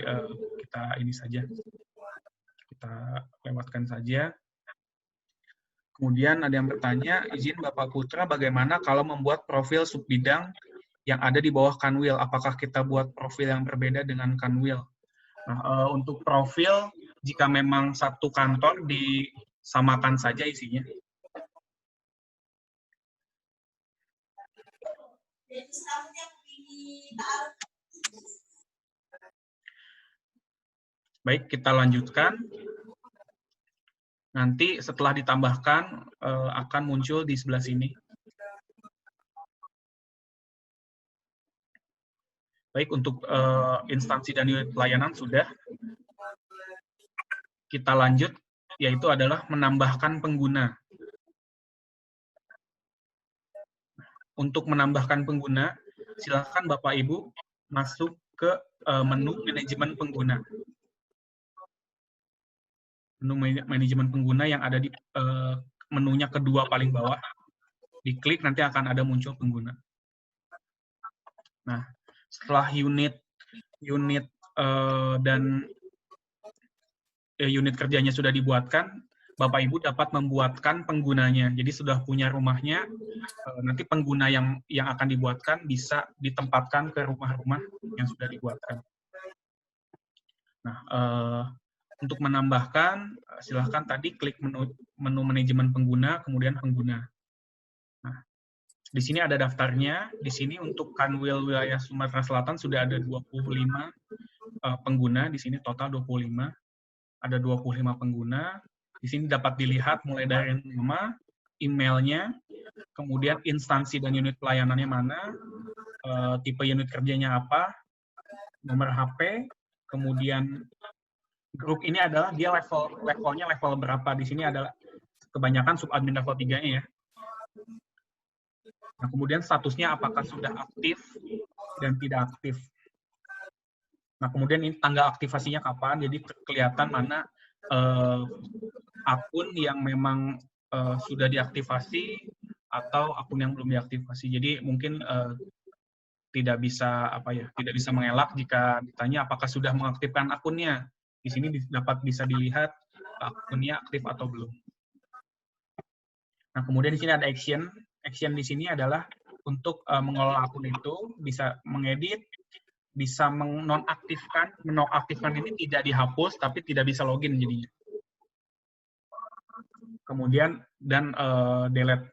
kita ini saja, kita lewatkan saja. Kemudian ada yang bertanya, izin Bapak Putra, bagaimana kalau membuat profil subbidang yang ada di bawah Kanwil? Apakah kita buat profil yang berbeda dengan Kanwil? Nah, untuk profil, jika memang satu kantor disamakan saja isinya. Baik, kita lanjutkan. Nanti setelah ditambahkan akan muncul di sebelah sini. Baik, untuk instansi dan unit pelayanan sudah. Kita lanjut, yaitu adalah menambahkan pengguna. Untuk menambahkan pengguna, silakan Bapak Ibu masuk ke menu manajemen pengguna. Menu manajemen pengguna yang ada di menunya kedua paling bawah. Diklik nanti akan ada muncul pengguna. Nah, setelah unit dan unit kerjanya sudah dibuatkan, Bapak Ibu dapat membuatkan penggunanya. Jadi sudah punya rumahnya, nanti pengguna yang akan dibuatkan bisa ditempatkan ke rumah-rumah yang sudah dibuatkan. Nah, untuk menambahkan, silahkan tadi klik menu manajemen pengguna, kemudian pengguna. Nah, di sini ada daftarnya. Di sini untuk Kanwil wilayah Sumatera Selatan sudah ada 25 pengguna. Di sini total 25. ada 25 pengguna. Di sini dapat dilihat mulai dari nama, emailnya, kemudian instansi dan unit pelayanannya mana, tipe unit kerjanya apa, nomor HP, kemudian grup ini adalah dia levelnya level berapa. Di sini adalah kebanyakan subadmin level 3-nya ya. Nah, kemudian statusnya apakah sudah aktif dan tidak aktif. Nah, kemudian ini tanggal aktivasinya kapan, jadi kelihatan mana akun yang memang sudah diaktifasi atau akun yang belum diaktifasi. Jadi mungkin tidak bisa mengelak jika ditanya apakah sudah mengaktifkan akunnya. Di sini bisa dilihat akunnya aktif atau belum. Nah, kemudian di sini ada action. Action di sini adalah untuk mengelola akun itu, bisa mengedit, bisa menonaktifkan. Menonaktifkan ini tidak dihapus, tapi tidak bisa login jadinya. Kemudian dan delete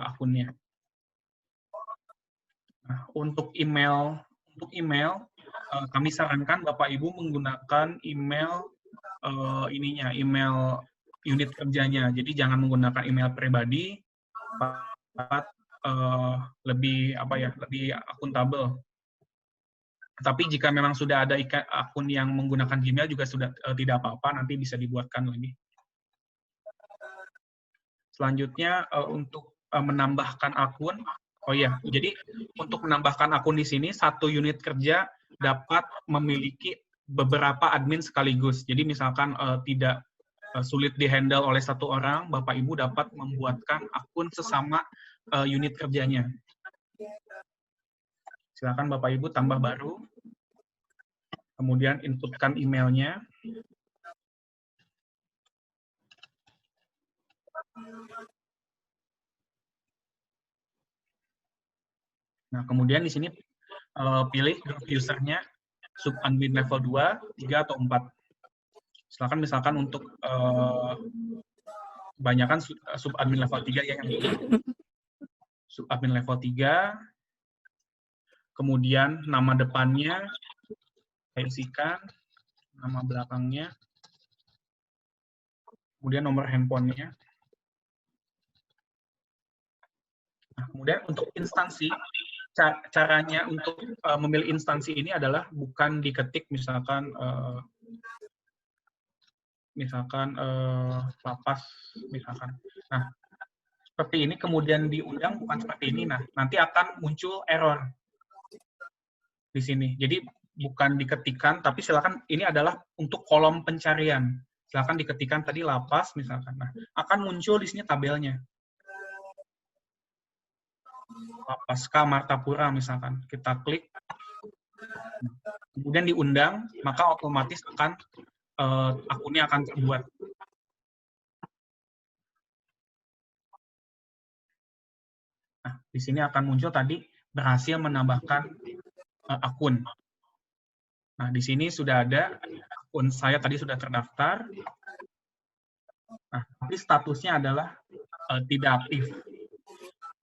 akunnya. Nah, untuk email kami sarankan Bapak Ibu menggunakan email email unit kerjanya. Jadi jangan menggunakan email pribadi, lebih akuntabel. Tapi jika memang sudah ada akun yang menggunakan Gmail juga sudah tidak apa-apa, nanti bisa dibuatkan lagi. Selanjutnya untuk menambahkan akun, jadi untuk menambahkan akun di sini satu unit kerja dapat memiliki beberapa admin sekaligus. Jadi misalkan tidak sulit dihandle oleh satu orang, Bapak Ibu dapat membuatkan akun sesama unit kerjanya. Silakan Bapak Ibu tambah baru, kemudian inputkan emailnya. Nah, kemudian di sini pilih grup usernya, subadmin level 2, 3, atau 4. Silakan misalkan untuk kebanyakan subadmin level 3 ya, yang subadmin level 3, kemudian nama depannya, saya isikan, nama belakangnya, kemudian nomor handphonenya. Nah, kemudian untuk instansi, caranya untuk memilih instansi ini adalah bukan diketik misalkan lapas misalkan. Nah, seperti ini kemudian diundang bukan seperti ini. Nah, nanti akan muncul error di sini. Jadi bukan diketikkan, tapi silakan ini adalah untuk kolom pencarian. Silakan diketikkan tadi lapas misalkan. Nah, akan muncul di sini tabelnya. Lapaska Martapura misalkan, kita klik, kemudian diundang, maka otomatis akan akunnya akan terbuat. Nah, di sini akan muncul tadi berhasil menambahkan akun. Nah, di sini sudah ada akun saya tadi sudah terdaftar. Nah, tapi statusnya adalah tidak aktif.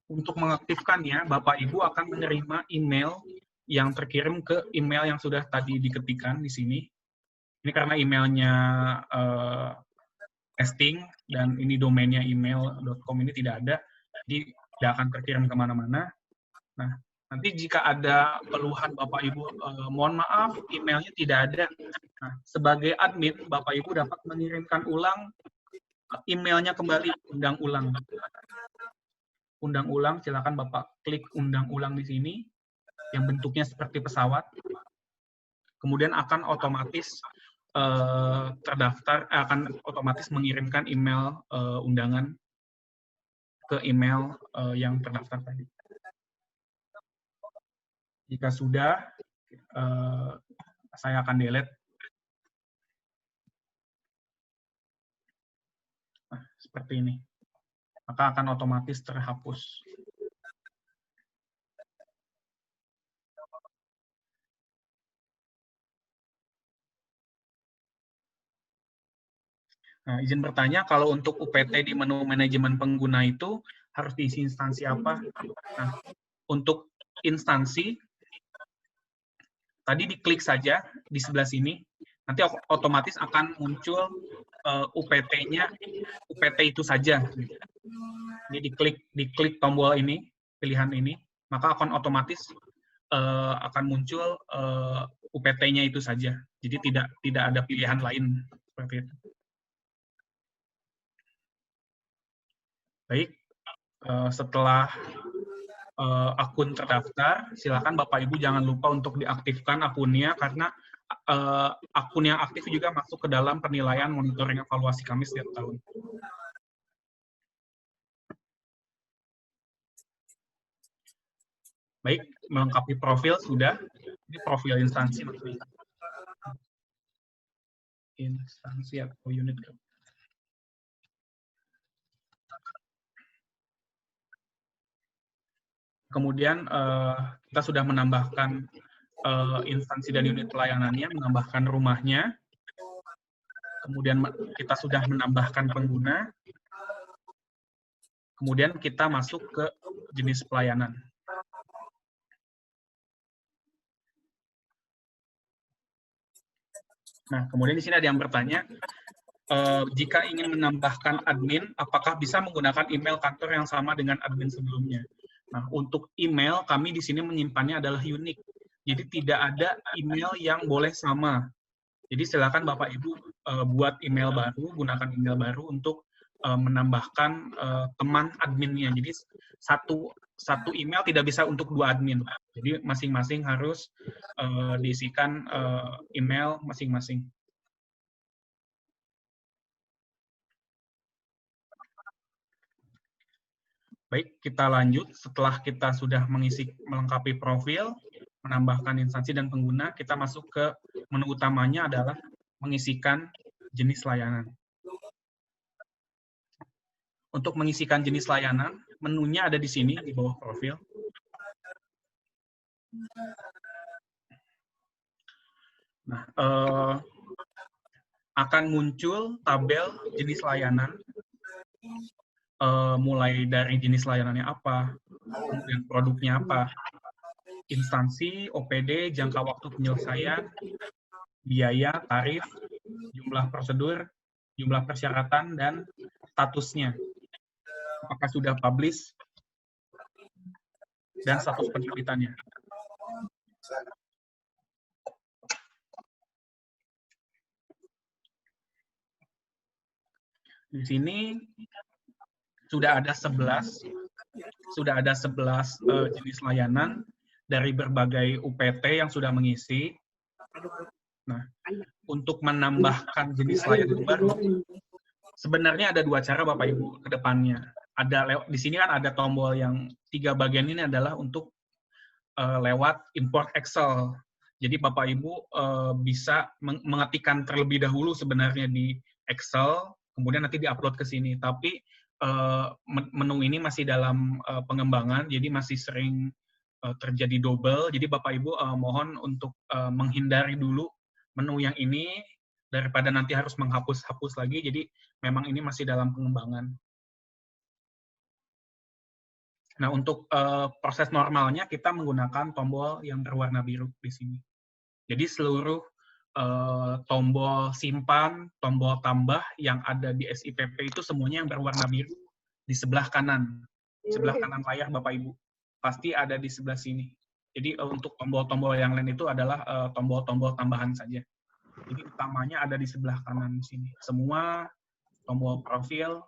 Untuk mengaktifkannya, Bapak Ibu akan menerima email yang terkirim ke email yang sudah tadi diketikkan di sini. Ini karena emailnya testing dan ini domainnya email.com ini tidak ada, jadi tidak akan terkirim kemana-mana. Nah, nanti jika ada keluhan Bapak Ibu, mohon maaf emailnya tidak ada. Nah, sebagai admin, Bapak Ibu dapat mengirimkan ulang emailnya kembali, undang ulang. Undang ulang, silakan Bapak klik undang ulang di sini, yang bentuknya seperti pesawat. Kemudian akan otomatis terdaftar, akan otomatis mengirimkan email undangan ke email yang terdaftar tadi. Jika sudah, saya akan delete. Nah, seperti ini. Maka akan otomatis terhapus. Nah, izin bertanya, kalau untuk UPT di menu manajemen pengguna itu harus diisi instansi apa? Nah, untuk instansi, tadi diklik saja di sebelah sini. nanti otomatis akan muncul UPT-nya, UPT itu saja. Jadi diklik tombol ini, pilihan ini, maka akan otomatis akan muncul UPT-nya itu saja. Jadi tidak ada pilihan lain seperti itu. Baik, setelah akun terdaftar, silakan Bapak Ibu jangan lupa untuk diaktifkan akunnya karena akun yang aktif juga masuk ke dalam penilaian monitoring evaluasi kami setiap tahun. Baik, melengkapi profil sudah. Ini profil instansi maksudnya. Instansi atau unit. Kemudian kita sudah menambahkan instansi dan unit pelayanannya, menambahkan rumahnya. Kemudian kita sudah menambahkan pengguna. Kemudian kita masuk ke jenis pelayanan. Nah, kemudian di sini ada yang bertanya, jika ingin menambahkan admin, apakah bisa menggunakan email kantor yang sama dengan admin sebelumnya? Nah, untuk email, kami di sini menyimpannya adalah unik. Jadi tidak ada email yang boleh sama. Jadi silakan Bapak Ibu buat email baru, gunakan email baru untuk menambahkan teman adminnya. Jadi satu email tidak bisa untuk 2 admin. Jadi masing-masing harus diisikan email masing-masing. Baik, kita lanjut. Setelah kita sudah melengkapi profil, menambahkan instansi dan pengguna, kita masuk ke menu utamanya adalah mengisikan jenis layanan. Untuk mengisikan jenis layanan, menunya ada di sini, di bawah profil. Nah, akan muncul tabel jenis layanan, mulai dari jenis layanannya apa, kemudian produknya apa, instansi, OPD, jangka waktu penyelesaian, biaya, tarif, jumlah prosedur, jumlah persyaratan, dan statusnya. Apakah sudah publish, dan status penerbitannya. Di sini sudah ada 11 jenis layanan dari berbagai UPT yang sudah mengisi. Nah, untuk menambahkan jenis layanan baru, sebenarnya ada 2 cara Bapak Ibu ke depannya. Di sini kan ada tombol yang 3 bagian ini adalah untuk lewat import Excel. Jadi Bapak Ibu bisa mengetikkan terlebih dahulu sebenarnya di Excel, kemudian nanti diupload ke sini. Tapi menu ini masih dalam pengembangan, jadi masih sering terjadi double. Jadi Bapak Ibu mohon untuk menghindari dulu menu yang ini daripada nanti harus menghapus-hapus lagi. Jadi memang ini masih dalam pengembangan. Nah, untuk proses normalnya kita menggunakan tombol yang berwarna biru di sini. Jadi seluruh tombol simpan, tombol tambah yang ada di SIPP itu semuanya yang berwarna biru di sebelah kanan layar Bapak Ibu. Pasti ada di sebelah sini. Jadi untuk tombol-tombol yang lain itu adalah tombol-tombol tambahan saja. Jadi utamanya ada di sebelah kanan sini. Semua tombol profil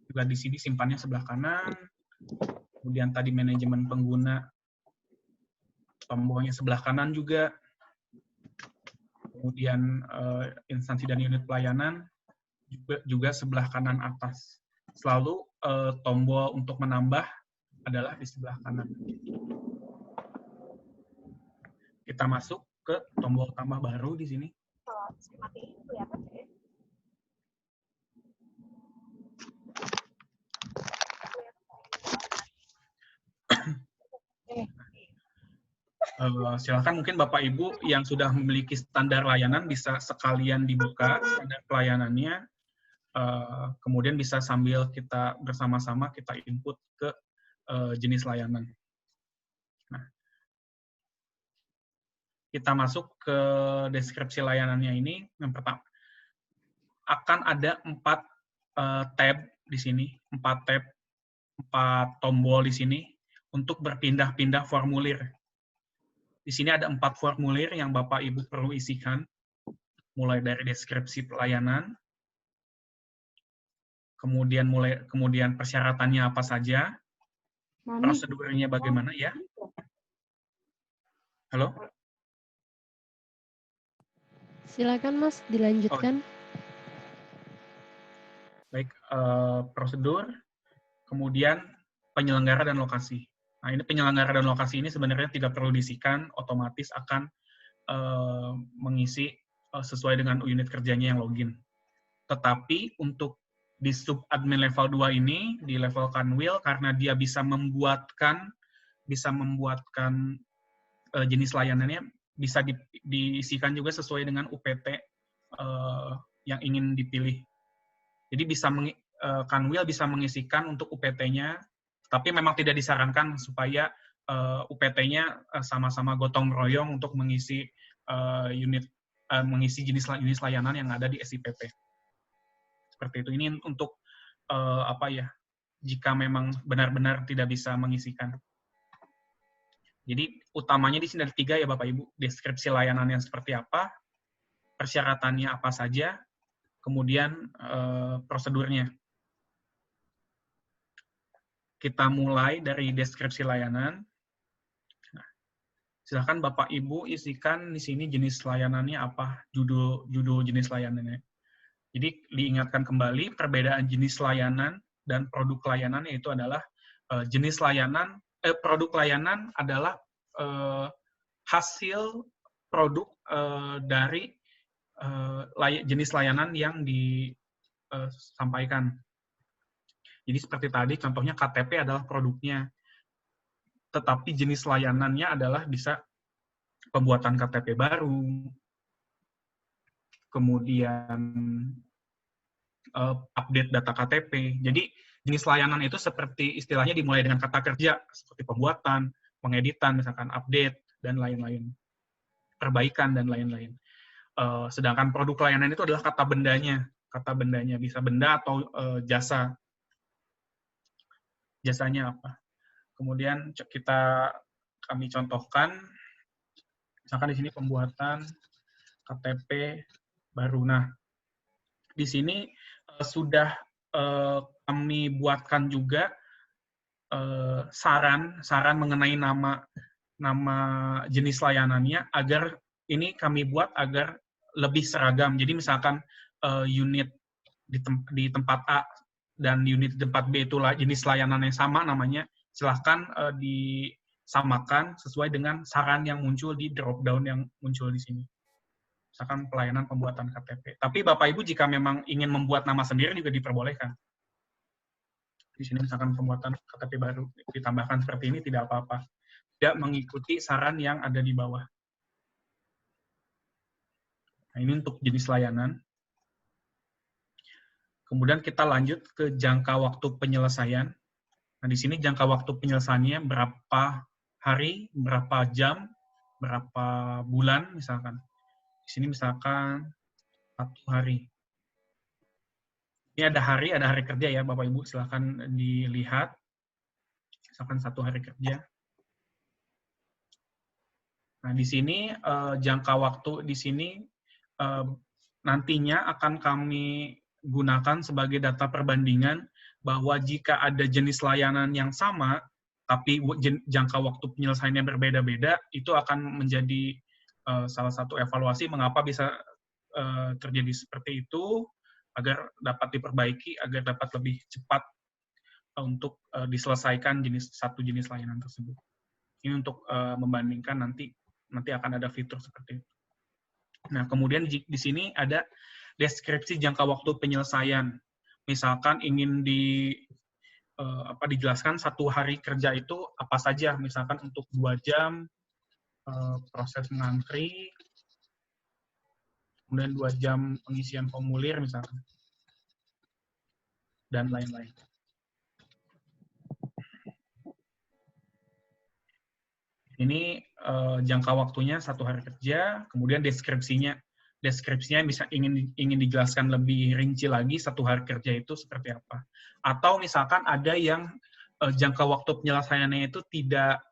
juga di sini simpannya sebelah kanan. Kemudian tadi manajemen pengguna, tombolnya sebelah kanan juga. Kemudian instansi dan unit pelayanan juga sebelah kanan atas. Selalu tombol untuk menambah adalah di sebelah kanan. Kita masuk ke tombol tambah baru di sini. Silakan mungkin Bapak Ibu yang sudah memiliki standar layanan bisa sekalian dibuka standar pelayanannya, kemudian bisa sambil kita bersama-sama kita input ke jenis layanan. Nah, kita masuk ke deskripsi layanannya ini, yang pertama akan ada 4 tab di sini, 4 tab, 4 tombol di sini untuk berpindah-pindah formulir. Di sini ada 4 formulir yang Bapak Ibu perlu isikan, mulai dari deskripsi pelayanan, kemudian persyaratannya apa saja, prosedurnya bagaimana ya. Halo? Silakan Mas, dilanjutkan. Baik, prosedur, kemudian penyelenggara dan lokasi. Nah, ini penyelenggara dan lokasi ini sebenarnya tidak perlu diisikan, otomatis akan mengisi sesuai dengan unit kerjanya yang login. Tetapi untuk di subadmin level 2 ini, di level Kanwil, karena dia bisa membuatkan jenis layanannya, bisa diisikan juga sesuai dengan UPT yang ingin dipilih. Jadi Kanwil bisa mengisikan untuk UPT-nya, tapi memang tidak disarankan supaya UPT-nya sama-sama gotong royong untuk mengisi mengisi jenis layanan yang ada di SIPP. Seperti itu. Ini untuk jika memang benar-benar tidak bisa mengisikan. Jadi utamanya di sini ada 3 ya Bapak Ibu, deskripsi layanannya seperti apa, persyaratannya apa saja, kemudian prosedurnya. Kita mulai dari deskripsi layanan. Nah, silakan Bapak Ibu isikan di sini jenis layanannya apa, judul jenis layanannya. Jadi diingatkan kembali perbedaan jenis layanan dan produk layanan, yaitu adalah produk layanan adalah hasil produk dari jenis layanan yang disampaikan. Jadi seperti tadi, contohnya KTP adalah produknya, tetapi jenis layanannya adalah bisa pembuatan KTP baru, kemudian update data KTP. Jadi jenis layanan itu seperti istilahnya dimulai dengan kata kerja, seperti pembuatan, pengeditan, misalkan update, dan lain-lain. Perbaikan, dan lain-lain. Sedangkan produk layanan itu adalah kata bendanya. Kata bendanya bisa benda atau jasa. Jasanya apa? Kemudian kami contohkan, misalkan di sini pembuatan KTP baru. Nah, di sini sudah kami buatkan juga saran mengenai nama jenis layanannya, agar ini kami buat agar lebih seragam. Jadi misalkan unit di tempat A dan unit di tempat B itu jenis layanan yang sama namanya, silahkan disamakan sesuai dengan saran yang muncul di drop down yang muncul di sini. Misalkan pelayanan pembuatan KTP. Tapi Bapak Ibu jika memang ingin membuat nama sendiri juga diperbolehkan. Di sini misalkan pembuatan KTP baru ditambahkan seperti ini, tidak apa-apa. Tidak mengikuti saran yang ada di bawah. Nah, ini untuk jenis layanan. Kemudian kita lanjut ke jangka waktu penyelesaian. Nah, di sini jangka waktu penyelesaiannya berapa hari, berapa jam, berapa bulan misalkan. Di sini misalkan 1 hari. Ini ada hari kerja ya Bapak Ibu, silakan dilihat. Misalkan 1 hari kerja. Nah, di sini jangka waktu di sini nantinya akan kami gunakan sebagai data perbandingan bahwa jika ada jenis layanan yang sama, tapi jangka waktu penyelesaiannya berbeda-beda, itu akan menjadi salah satu evaluasi mengapa bisa terjadi seperti itu, agar dapat diperbaiki, agar dapat lebih cepat untuk diselesaikan satu jenis layanan tersebut. Ini untuk membandingkan nanti akan ada fitur seperti itu. Nah, kemudian di sini ada deskripsi jangka waktu penyelesaian. Misalkan ingin dijelaskan 1 hari kerja itu apa saja, misalkan untuk 2 jam proses mengantri, kemudian 2 jam pengisian formulir misalkan, dan lain-lain. Ini jangka waktunya 1 hari kerja, kemudian deskripsinya bisa ingin dijelaskan lebih rinci lagi 1 hari kerja itu seperti apa. Atau misalkan ada yang jangka waktu penyelesaiannya itu tidak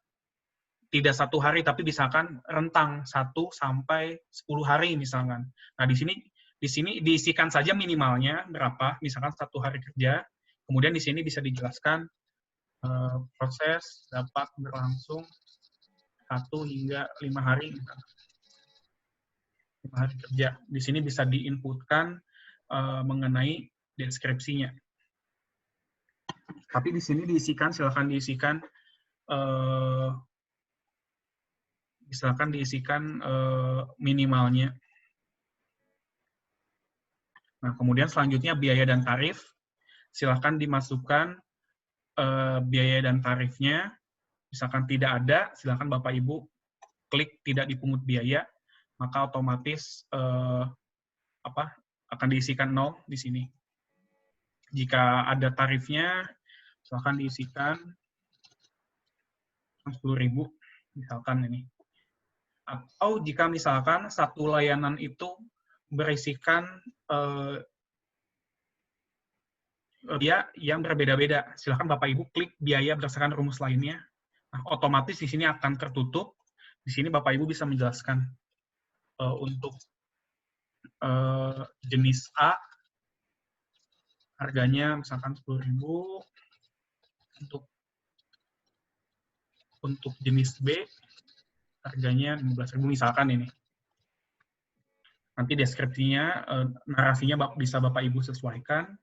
1 hari, tapi misalkan rentang 1 sampai 10 hari misalkan. Nah, di sini diisikan saja minimalnya berapa, misalkan 1 hari kerja, kemudian di sini bisa dijelaskan proses dapat berlangsung 1 hingga 5 hari, misalkan. 5 hari kerja. Di sini bisa diinputkan mengenai deskripsinya. Tapi di sini silakan diisikan minimalnya. Nah, kemudian selanjutnya biaya dan tarif. Silakan dimasukkan biaya dan tarifnya. Misalkan tidak ada, silakan Bapak Ibu klik tidak dipungut biaya, maka otomatis akan diisikan 0 di sini. Jika ada tarifnya, silakan diisikan 10.000, misalkan ini. Atau jika misalkan satu layanan itu berisikan biaya yang berbeda-beda, silakan Bapak Ibu klik biaya berdasarkan rumus lainnya. Nah, otomatis di sini akan tertutup. Di sini Bapak Ibu bisa menjelaskan untuk jenis A harganya misalkan 10.000, untuk jenis B harganya 15.000 misalkan ini. Nanti deskripsinya, narasinya bisa Bapak Ibu sesuaikan.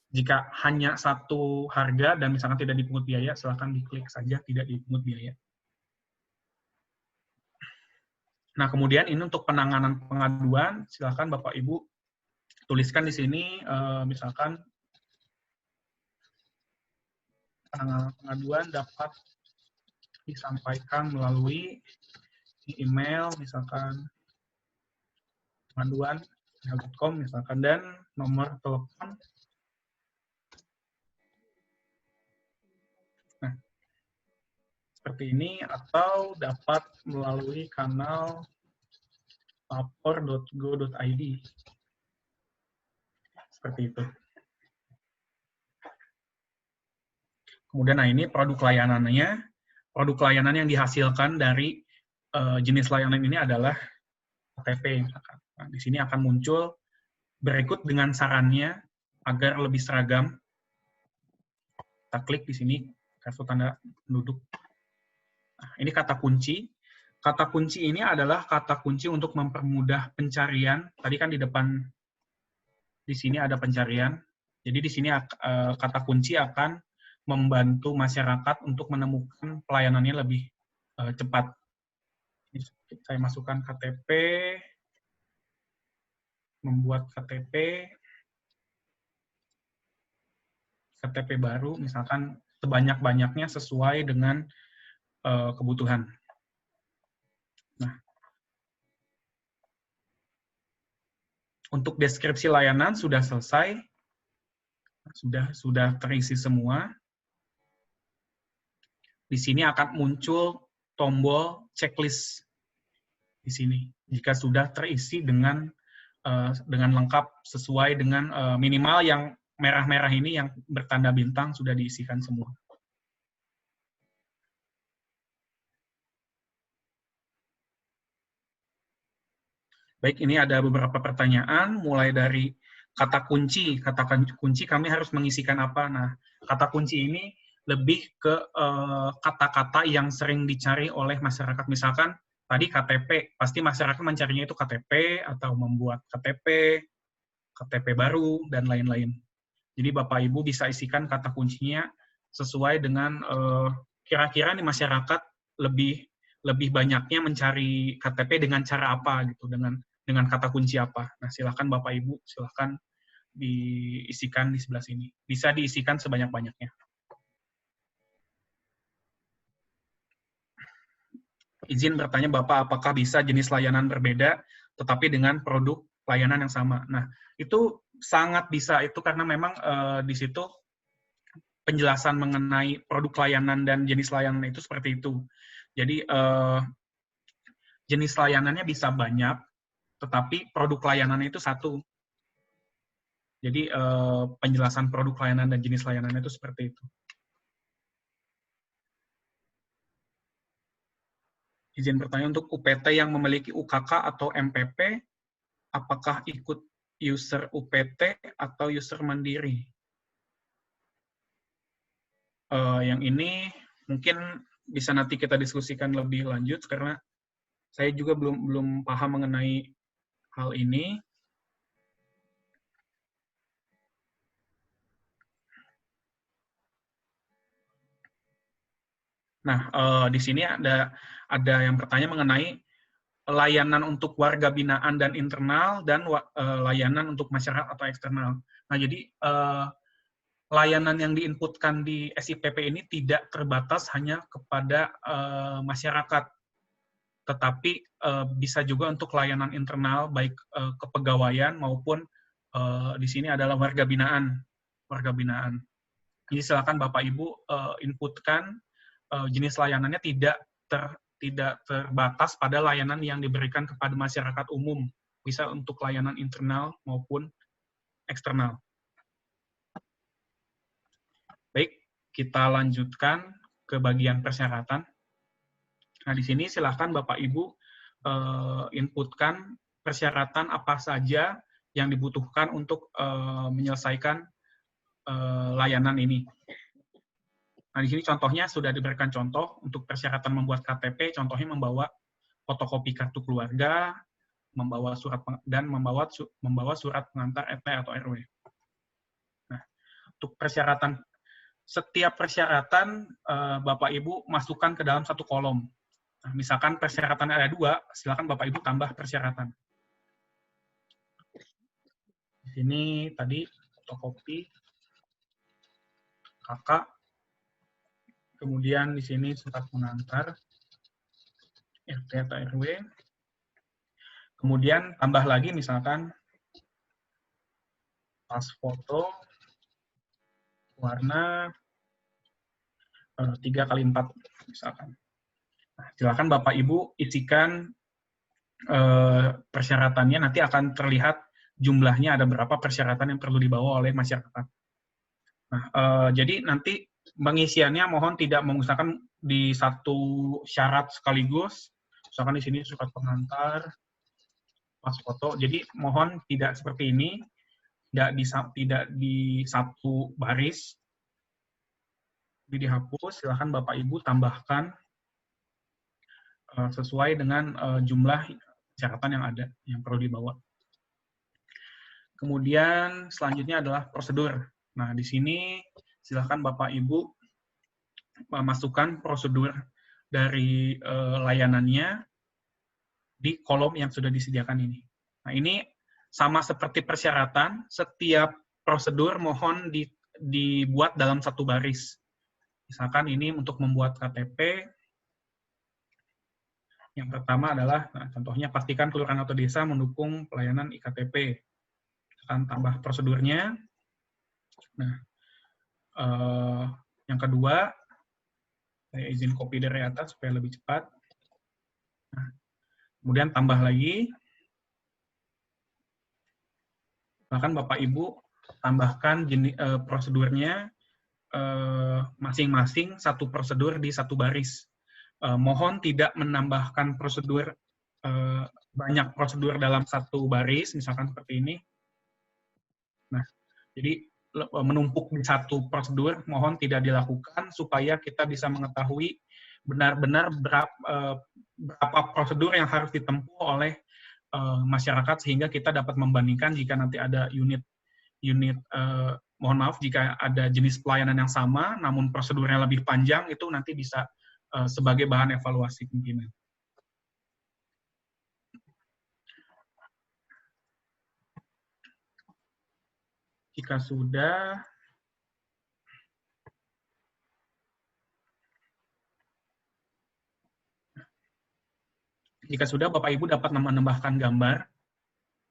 Jika hanya satu harga dan misalkan tidak dipungut biaya, silakan diklik saja tidak dipungut biaya. Nah, kemudian ini untuk penanganan pengaduan, silakan Bapak Ibu tuliskan di sini, misalkan penanganan pengaduan dapat disampaikan melalui email, misalkan pengaduan@gmail.com, misalkan, dan nomor telepon. Nah, seperti ini, atau dapat melalui kanal lapor.go.id. Seperti itu. Kemudian, nah ini produk layanannya. Produk layanan yang dihasilkan dari jenis layanan ini adalah KTP. Nah, di sini akan muncul berikut dengan sarannya agar lebih seragam. Kita klik di sini, kartu tanda penduduk. Nah, ini kata kunci. Kata kunci ini adalah kata kunci untuk mempermudah pencarian. Tadi kan di depan, di sini ada pencarian. Jadi di sini kata kunci akan membantu masyarakat untuk menemukan pelayanannya lebih cepat. Saya masukkan KTP, membuat KTP baru, misalkan sebanyak-banyaknya sesuai dengan kebutuhan. Nah, untuk deskripsi layanan sudah selesai, sudah terisi semua. Di sini akan muncul tombol checklist di sini. Jika sudah terisi dengan lengkap sesuai dengan minimal yang merah-merah ini yang bertanda bintang sudah diisikan semua. Baik, ini ada beberapa pertanyaan, mulai dari kata kunci. Kata kunci kami harus mengisikan apa? Nah, kata kunci ini lebih ke kata-kata yang sering dicari oleh masyarakat. Misalkan tadi KTP, pasti masyarakat mencarinya itu KTP atau membuat KTP baru, dan lain-lain. Jadi Bapak Ibu bisa isikan kata kuncinya sesuai dengan kira-kira nih masyarakat lebih banyaknya mencari KTP dengan cara apa gitu, dengan kata kunci apa. Nah, silakan Bapak Ibu, silakan diisikan di sebelah sini. Bisa diisikan sebanyak-banyaknya. Izin bertanya Bapak, apakah bisa jenis layanan berbeda tetapi dengan produk layanan yang sama? Nah, itu sangat bisa, itu karena memang di situ penjelasan mengenai produk layanan dan jenis layanan itu seperti itu. Jadi jenis layanannya bisa banyak, tetapi produk layanannya itu satu. Jadi penjelasan produk layanan dan jenis layanan itu seperti itu. Izin bertanya, untuk UPT yang memiliki UKK atau MPP, apakah ikut user UPT atau user mandiri? Yang ini mungkin bisa nanti kita diskusikan lebih lanjut, karena saya juga belum paham mengenai hal ini. Nah, di sini ada yang bertanya mengenai layanan untuk warga binaan dan internal, dan layanan untuk masyarakat atau eksternal. Nah, jadi layanan yang diinputkan di SIPP ini tidak terbatas hanya kepada masyarakat, tetapi bisa juga untuk layanan internal, baik kepegawaian maupun di sini adalah warga binaan. Jadi silakan Bapak Ibu inputkan jenis layanannya tidak terbatas pada layanan yang diberikan kepada masyarakat umum, bisa untuk layanan internal maupun eksternal. Baik, kita lanjutkan ke bagian persyaratan. Nah, di sini silakan Bapak Ibu inputkan persyaratan apa saja yang dibutuhkan untuk menyelesaikan layanan ini. Nah, di sini contohnya sudah diberikan contoh untuk persyaratan membuat KTP, contohnya membawa fotokopi kartu keluarga, membawa surat surat pengantar RT atau RW. Nah, untuk persyaratan, setiap persyaratan Bapak Ibu masukkan ke dalam satu kolom. Nah, misalkan persyaratan ada 2, silakan Bapak Ibu tambah persyaratan. Di sini tadi fotokopi kakak, kemudian di sini surat pengantar RT atau RW, kemudian tambah lagi misalkan pas foto warna 3x4 misalkan. Nah, silakan Bapak Ibu isikan persyaratannya, nanti akan terlihat jumlahnya ada berapa persyaratan yang perlu dibawa oleh masyarakat. Nah, jadi nanti pengisiannya mohon tidak mengusahakan di satu syarat sekaligus. Misalkan di sini surat pengantar, pas foto. Jadi mohon tidak seperti ini, tidak di satu baris. Jadi dihapus, silakan Bapak Ibu tambahkan sesuai dengan jumlah persyaratan yang ada, yang perlu dibawa. Kemudian selanjutnya adalah prosedur. Nah, di sini silakan Bapak Ibu masukkan prosedur dari layanannya di kolom yang sudah disediakan ini. Nah, ini sama seperti persyaratan, setiap prosedur mohon dibuat dalam satu baris. Misalkan ini untuk membuat KTP, yang pertama adalah, nah, contohnya pastikan kelurahan atau desa mendukung pelayanan iktp. Akan tambah prosedurnya. Nah, yang kedua, saya izin copy dari atas supaya lebih cepat. Nah, kemudian tambah lagi. Bahkan Bapak Ibu tambahkan prosedurnya masing-masing satu prosedur di satu baris. Mohon tidak menambahkan prosedur banyak prosedur dalam satu baris, misalkan seperti ini. Nah, jadi menumpuk di satu prosedur, mohon tidak dilakukan supaya kita bisa mengetahui benar-benar berapa prosedur yang harus ditempuh oleh masyarakat, sehingga kita dapat membandingkan jika nanti ada mohon maaf, jika ada jenis pelayanan yang sama, namun prosedurnya lebih panjang, itu nanti bisa sebagai bahan evaluasi pimpinan. Jika sudah, Bapak Ibu dapat menambahkan gambar,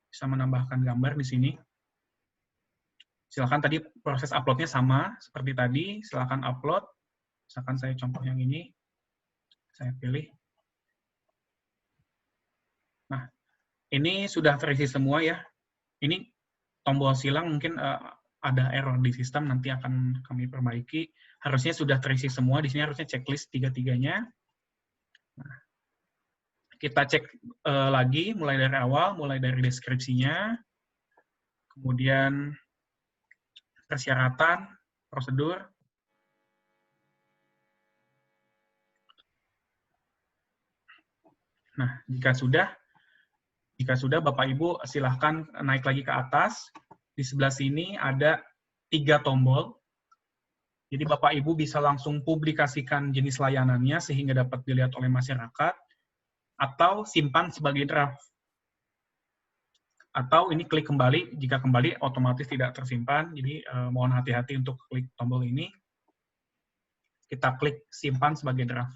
bisa menambahkan gambar di sini. Silakan tadi proses uploadnya sama seperti tadi, silakan upload. Misalkan saya contoh yang ini, saya pilih. Nah, ini sudah terisi semua ya. Ini tombol silang mungkin ada error di sistem, nanti akan kami perbaiki. Harusnya sudah terisi semua, di sini harusnya checklist tiga-tiganya. Nah, kita cek lagi, mulai dari awal, mulai dari deskripsinya, kemudian persyaratan, prosedur. Nah, jika sudah Bapak Ibu silahkan naik lagi ke atas. Di sebelah sini ada 3 tombol. Jadi Bapak Ibu bisa langsung publikasikan jenis layanannya sehingga dapat dilihat oleh masyarakat, atau simpan sebagai draft. Atau ini klik kembali, jika kembali otomatis tidak tersimpan, jadi mohon hati-hati untuk klik tombol ini. Kita klik simpan sebagai draft.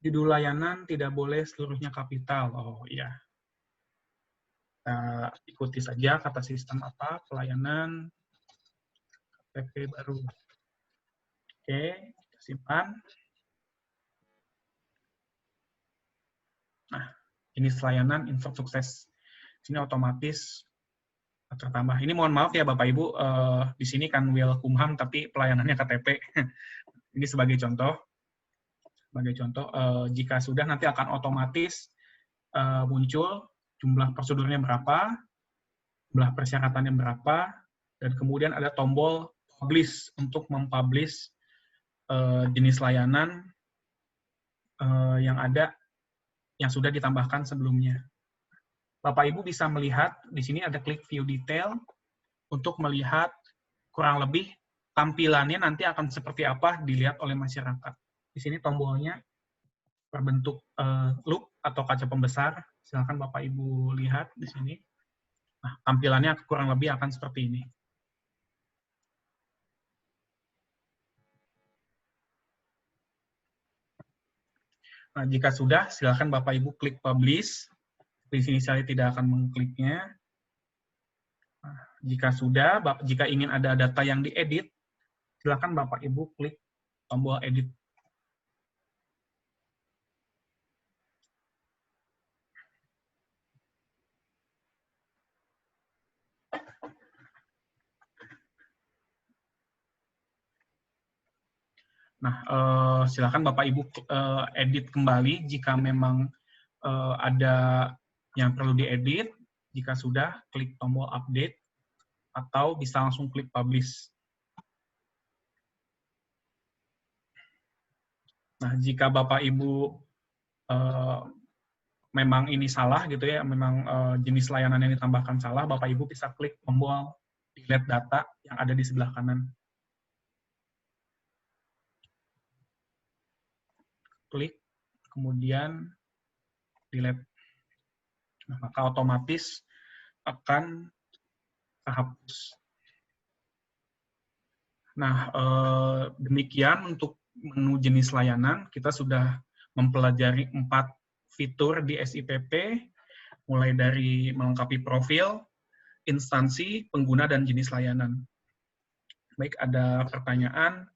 Judul layanan tidak boleh seluruhnya kapital. Oh iya. Kita ikuti saja kata sistem apa, pelayanan, KTP baru. Oke, kita simpan. Nah, ini layanan insert sukses. Sini otomatis tertambah. Ini mohon maaf ya Bapak Ibu, di sini kan Wilkumham tapi pelayanannya KTP. Ini sebagai contoh. Jika sudah nanti akan otomatis muncul jumlah prosedurnya berapa, jumlah persyaratannya berapa, dan kemudian ada tombol publish untuk mempublish jenis layanan yang ada, yang sudah ditambahkan sebelumnya. Bapak Ibu bisa melihat, di sini ada klik view detail, untuk melihat kurang lebih tampilannya nanti akan seperti apa dilihat oleh masyarakat. Di sini tombolnya berbentuk loop atau kaca pembesar. Silakan Bapak Ibu lihat di sini. Nah, tampilannya kurang lebih akan seperti ini. Nah, jika sudah, silakan Bapak Ibu klik publish. Di sini saya tidak akan mengkliknya. Nah, jika ingin ada data yang diedit, silakan Bapak Ibu klik tombol edit. Nah, silakan Bapak Ibu edit kembali jika memang ada yang perlu diedit. Jika sudah, klik tombol update, atau bisa langsung klik publish. Nah, jika Bapak Ibu memang ini salah gitu ya, memang jenis layanan yang ditambahkan salah, Bapak Ibu bisa klik tombol delete data yang ada di sebelah kanan. Klik, kemudian delete. Nah, maka otomatis akan terhapus. Nah, demikian untuk menu jenis layanan. Kita sudah mempelajari 4 fitur di SIPP, mulai dari melengkapi profil, instansi, pengguna, dan jenis layanan. Baik, ada pertanyaan.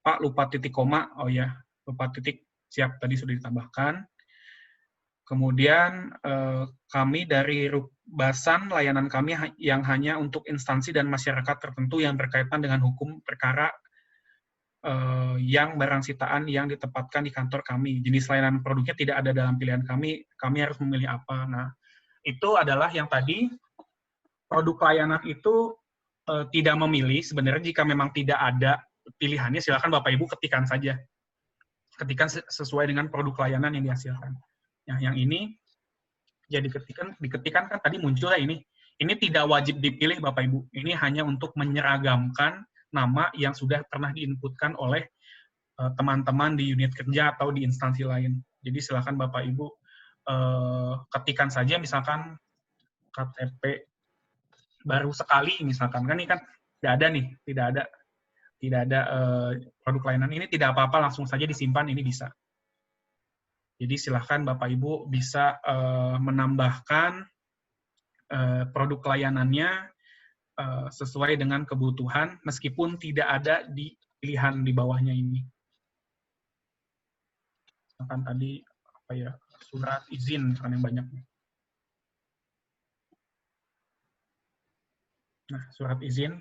Pak, lupa titik koma. Oh ya, lupa titik. Siap, tadi sudah ditambahkan. Kemudian kami dari Basan, layanan kami yang hanya untuk instansi dan masyarakat tertentu yang berkaitan dengan hukum perkara yang barang sitaan yang ditempatkan di kantor kami. Jenis layanan produknya tidak ada dalam pilihan kami harus memilih apa. Nah, itu adalah yang tadi, produk layanan itu tidak memilih. Sebenarnya jika memang tidak ada pilihannya, silakan Bapak Ibu ketikkan saja. Ketikkan sesuai dengan produk layanan yang dihasilkan. Nah, yang ini jadi diketikkan kan tadi muncul ya ini. Ini tidak wajib dipilih Bapak Ibu. Ini hanya untuk menyeragamkan nama yang sudah pernah diinputkan oleh teman-teman di unit kerja atau di instansi lain. Jadi silakan Bapak Ibu ketikkan saja misalkan KTP baru sekali misalkan, kan ini kan tidak ada produk layanan ini, tidak apa-apa, langsung saja disimpan, ini bisa. Jadi silahkan Bapak Ibu bisa menambahkan produk layanannya sesuai dengan kebutuhan, meskipun tidak ada di pilihan di bawahnya ini. Misalkan tadi apa ya, surat izin kan yang banyak. Nah, surat izin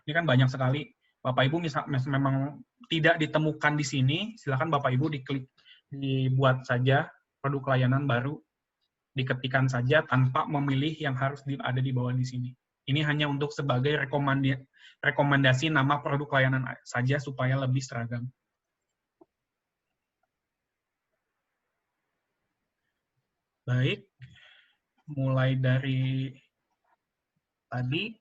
ini kan banyak sekali. Bapak Ibu memang tidak ditemukan di sini, silakan Bapak Ibu diklik, dibuat saja produk layanan baru, diketikkan saja tanpa memilih yang harus ada di bawah di sini. Ini hanya untuk sebagai rekomendasi nama produk layanan saja supaya lebih seragam. Baik, mulai dari tadi,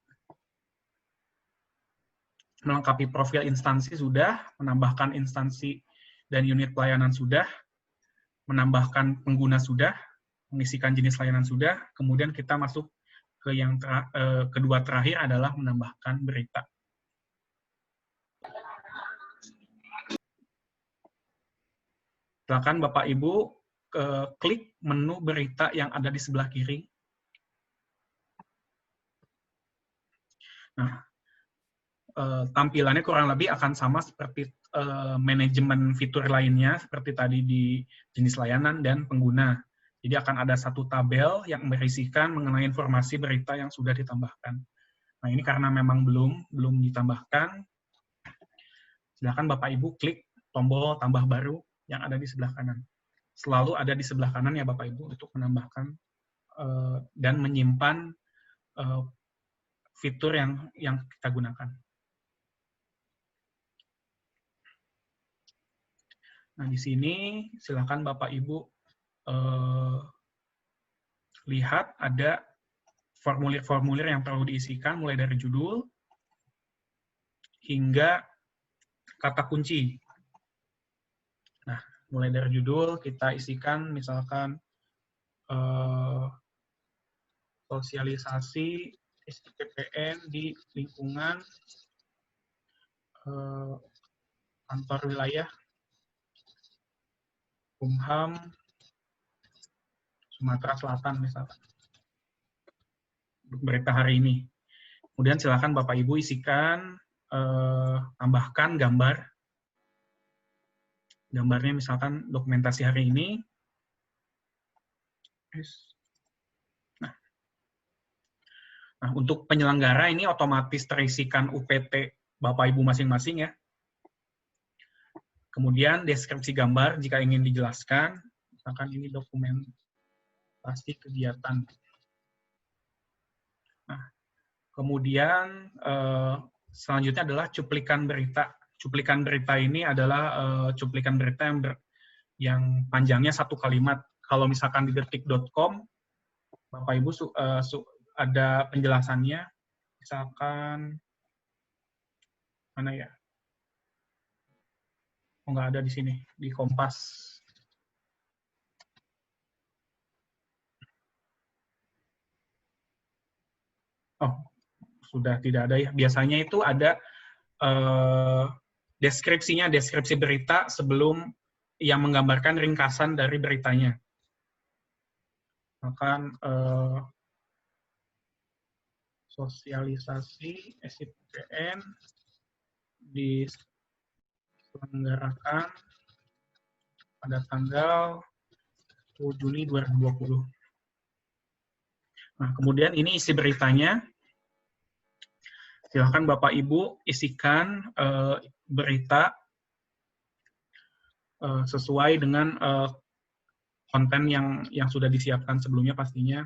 melengkapi profil instansi sudah, menambahkan instansi dan unit pelayanan sudah, menambahkan pengguna sudah, mengisikan jenis layanan sudah, kemudian kita masuk ke yang kedua terakhir adalah menambahkan berita. Silakan Bapak Ibu klik menu berita yang ada di sebelah kiri. Nah, tampilannya kurang lebih akan sama seperti manajemen fitur lainnya, seperti tadi di jenis layanan dan pengguna. Jadi akan ada satu tabel yang berisikan mengenai informasi berita yang sudah ditambahkan. Nah, ini karena memang belum ditambahkan, silakan Bapak Ibu klik tombol tambah baru yang ada di sebelah kanan. Selalu ada di sebelah kanan ya Bapak Ibu untuk menambahkan dan menyimpan fitur yang kita gunakan. Nah, di sini silakan Bapak Ibu lihat ada formulir-formulir yang perlu diisikan mulai dari judul hingga kata kunci. Nah, mulai dari judul kita isikan misalkan sosialisasi SIPPN di lingkungan kantor wilayah Kumham Sumatera Selatan misalkan. Untuk berita hari ini. Kemudian silakan Bapak Ibu isikan, tambahkan gambar. Gambarnya misalkan dokumentasi hari ini. Nah, untuk penyelenggara ini otomatis terisikan UPT Bapak Ibu masing-masing ya. Kemudian deskripsi gambar jika ingin dijelaskan, misalkan ini dokumentasi kegiatan. Nah, kemudian selanjutnya adalah cuplikan berita. Cuplikan berita ini adalah cuplikan berita yang panjangnya satu kalimat. Kalau misalkan di detik.com, Bapak Ibu ada penjelasannya, misalkan mana ya? Oh, nggak ada di sini, di Kompas. Oh, sudah tidak ada ya. Biasanya itu ada deskripsinya, deskripsi berita sebelum yang menggambarkan ringkasan dari beritanya. Bahkan sosialisasi SIPPN diselenggarakan pada tanggal 10 Juni 2020. Nah, kemudian ini isi beritanya. Silakan Bapak Ibu isikan berita sesuai dengan konten yang sudah disiapkan sebelumnya pastinya.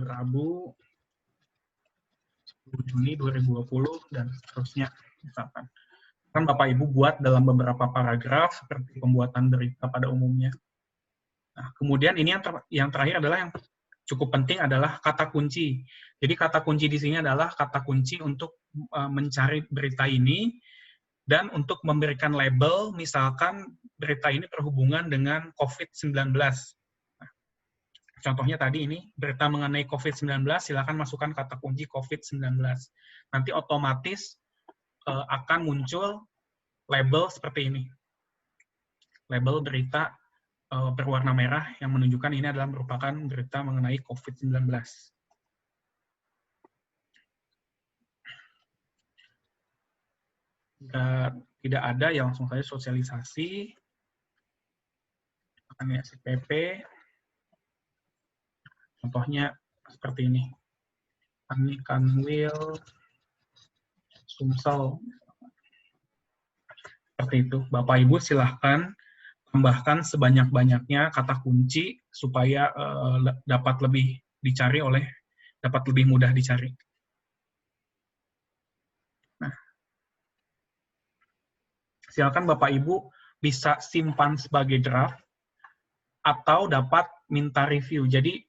Rabu 10 Juni 2020 dan seterusnya misalkan. Kan Bapak Ibu buat dalam beberapa paragraf seperti pembuatan berita pada umumnya. Nah, kemudian ini yang terakhir adalah yang cukup penting adalah kata kunci. Jadi kata kunci di sini adalah kata kunci untuk mencari berita ini dan untuk memberikan label, misalkan berita ini berhubungan dengan COVID-19. Nah, contohnya tadi ini, berita mengenai COVID-19, silakan masukkan kata kunci COVID-19. Nanti otomatis akan muncul label seperti ini. Label berita berwarna merah yang menunjukkan ini adalah merupakan berita mengenai COVID-19. Jika tidak ada, ya langsung saja sosialisasi. Ini SIPP. Contohnya seperti ini. Kami Kanwil Sumsel. Seperti itu. Bapak Ibu silahkan tambahkan sebanyak-banyaknya kata kunci supaya dapat lebih mudah dicari. Nah, silakan Bapak Ibu bisa simpan sebagai draft atau dapat minta review. Jadi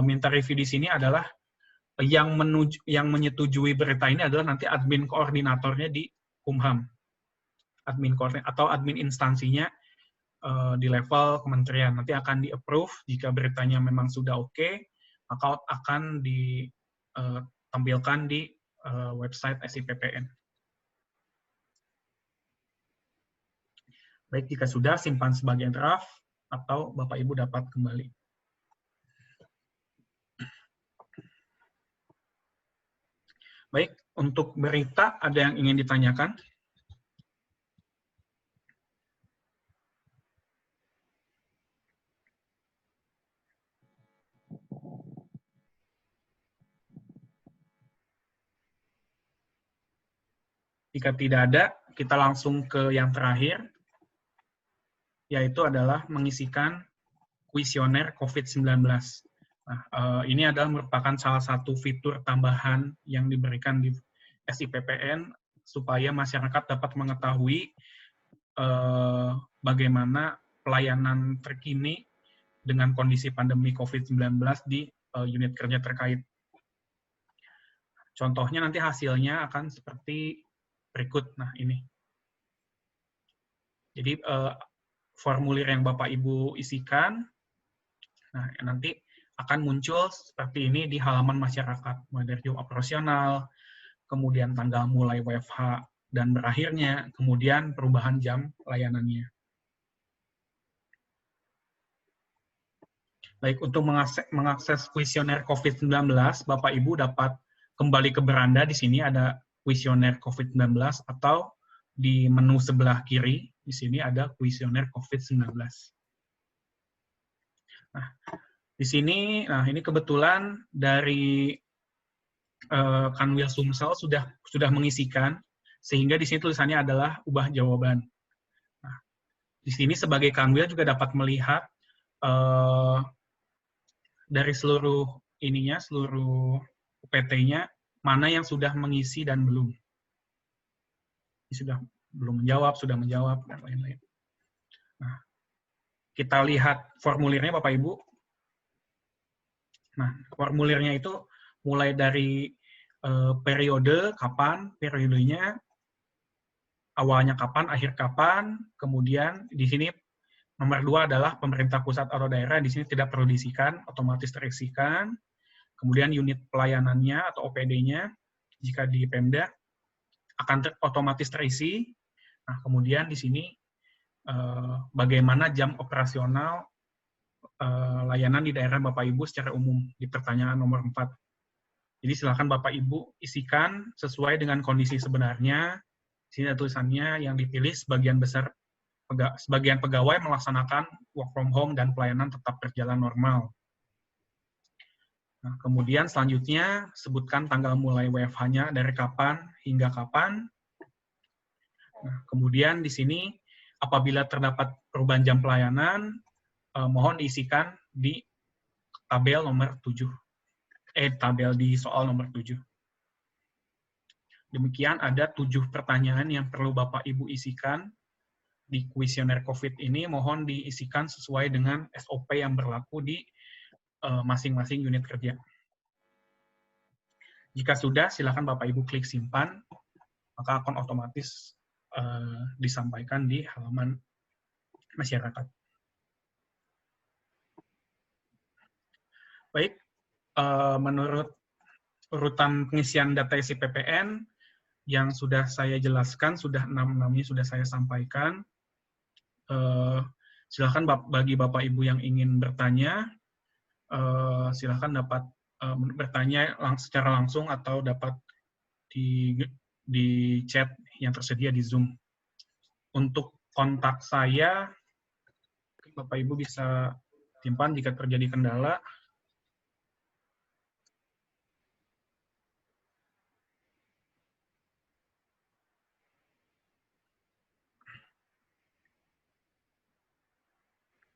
minta review di sini adalah yang menyetujui berita ini adalah nanti admin koordinatornya di Kumham. Admin koordinator atau admin instansinya di level kementerian. Nanti akan di-approve jika beritanya memang sudah oke, maka akan ditampilkan di website SIPPN. Baik, jika sudah, simpan sebagai draft, atau Bapak Ibu dapat kembali. Baik, untuk berita ada yang ingin ditanyakan? Jika tidak ada, kita langsung ke yang terakhir, yaitu adalah mengisikan kuesioner COVID-19. Nah, ini adalah merupakan salah satu fitur tambahan yang diberikan di SIPPN supaya masyarakat dapat mengetahui bagaimana pelayanan terkini dengan kondisi pandemi COVID-19 di unit kerja terkait. Contohnya nanti hasilnya akan seperti berikut. Nah, ini. Jadi, formulir yang Bapak Ibu isikan, nah nanti akan muncul seperti ini di halaman masyarakat, mulai dari jam operasional, kemudian tanggal mulai WFH dan berakhirnya, kemudian perubahan jam layanannya. Baik, untuk mengakses kuesioner COVID-19, Bapak Ibu dapat kembali ke beranda, di sini ada kuesioner COVID-19, atau di menu sebelah kiri, di sini ada kuesioner COVID-19. Nah, di sini, ini kebetulan dari Kanwil Sumsel sudah mengisikan, sehingga di sini tulisannya adalah ubah jawaban. Nah, di sini sebagai Kanwil juga dapat melihat dari seluruh UPT-nya, mana yang sudah mengisi dan belum. Sudah belum menjawab, sudah menjawab, dan lain-lain. Nah, kita lihat formulirnya, Bapak Ibu. Nah, formulirnya itu mulai dari periode, kapan, periodenya, awalnya kapan, akhir kapan, kemudian di sini nomor 2 adalah pemerintah pusat atau daerah, di sini tidak perlu diisikan, otomatis terisikan. Kemudian unit pelayanannya atau OPD-nya, jika di Pemda, akan otomatis terisi. Nah, kemudian di sini bagaimana jam operasional layanan di daerah Bapak Ibu secara umum, di pertanyaan nomor 4. Jadi silakan Bapak Ibu isikan sesuai dengan kondisi sebenarnya. Di sini ada tulisannya yang dipilih sebagian pegawai melaksanakan work from home dan pelayanan tetap berjalan normal. Nah, kemudian selanjutnya sebutkan tanggal mulai WFH-nya dari kapan hingga kapan. Nah, kemudian di sini apabila terdapat perubahan jam pelayanan, mohon diisikan di tabel nomor 7. Tabel di soal nomor 7. Demikian ada 7 pertanyaan yang perlu Bapak Ibu isikan di kuesioner COVID ini. Mohon diisikan sesuai dengan SOP yang berlaku di masing-masing unit kerja. Jika sudah, silakan Bapak Ibu klik simpan, maka akan otomatis disampaikan di halaman masyarakat. Baik, menurut urutan pengisian data SIPPN yang sudah saya jelaskan, sudah 6-6-nya sudah saya sampaikan. Silakan bagi Bapak Ibu yang ingin bertanya, silakan dapat bertanya secara langsung atau dapat di chat yang tersedia di Zoom. Untuk kontak saya, Bapak Ibu bisa simpan jika terjadi kendala.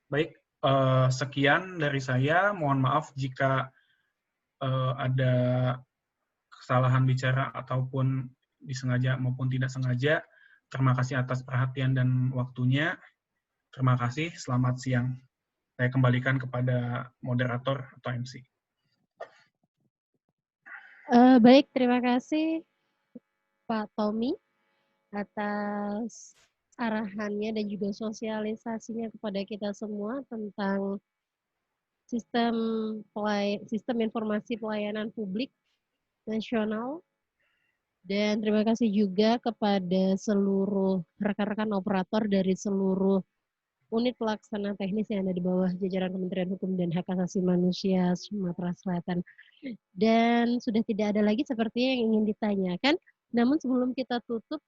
Baik, sekian dari saya. Mohon maaf jika ada kesalahan bicara ataupun disengaja maupun tidak sengaja. Terima kasih atas perhatian dan waktunya. Terima kasih, selamat siang. Saya kembalikan kepada moderator atau MC. Baik, terima kasih Pak Tommy atas arahannya dan juga sosialisasinya kepada kita semua tentang sistem informasi pelayanan publik nasional. Dan terima kasih juga kepada seluruh rekan-rekan operator dari seluruh unit pelaksana teknis yang ada di bawah jajaran Kementerian Hukum dan Hak Asasi Manusia Sumatera Selatan. Dan sudah tidak ada lagi sepertinya yang ingin ditanyakan. Namun sebelum kita tutup,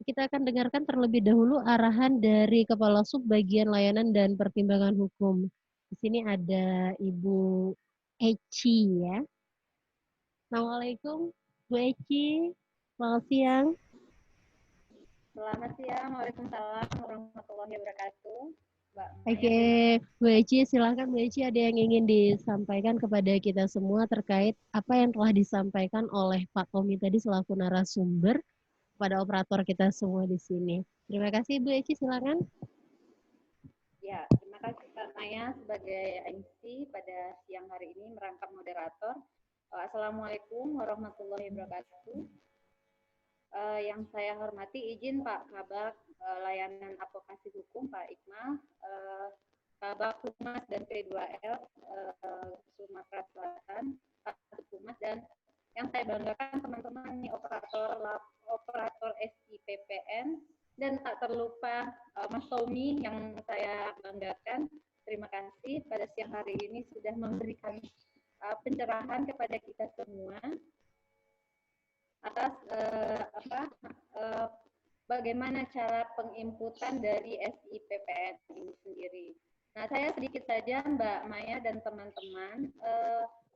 kita akan dengarkan terlebih dahulu arahan dari Kepala Subbagian Layanan dan Pertimbangan Hukum. Di sini ada Ibu Eci ya. Assalamualaikum Bu Eci. Selamat siang. Selamat siang, Waalaikumsalam warahmatullahi wabarakatuh. Oke, Bu Eci, silakan Bu Eci, ada yang ingin disampaikan kepada kita semua terkait apa yang telah disampaikan oleh Pak Tommy tadi selaku narasumber pada operator kita semua di sini. Terima kasih Bu Eci, silakan. Ya, terima kasih Pak Maya sebagai MC pada siang hari ini merangkap moderator. Assalamualaikum warahmatullahi wabarakatuh. Yang saya hormati izin Pak Kabak Layanan Advokasi Hukum Pak Iqmal, Kabak Humas dan P2L Sumatera Selatan, Pak Humas, dan yang saya banggakan teman-teman ini operator SIPPN, dan tak terlupa Mas Tommy yang saya banggakan. Terima kasih pada siang hari ini sudah memberikan pencerahan kepada kita semua atas bagaimana cara penginputan dari SIPPN ini sendiri. Nah, saya sedikit saja Mbak Maya dan teman-teman,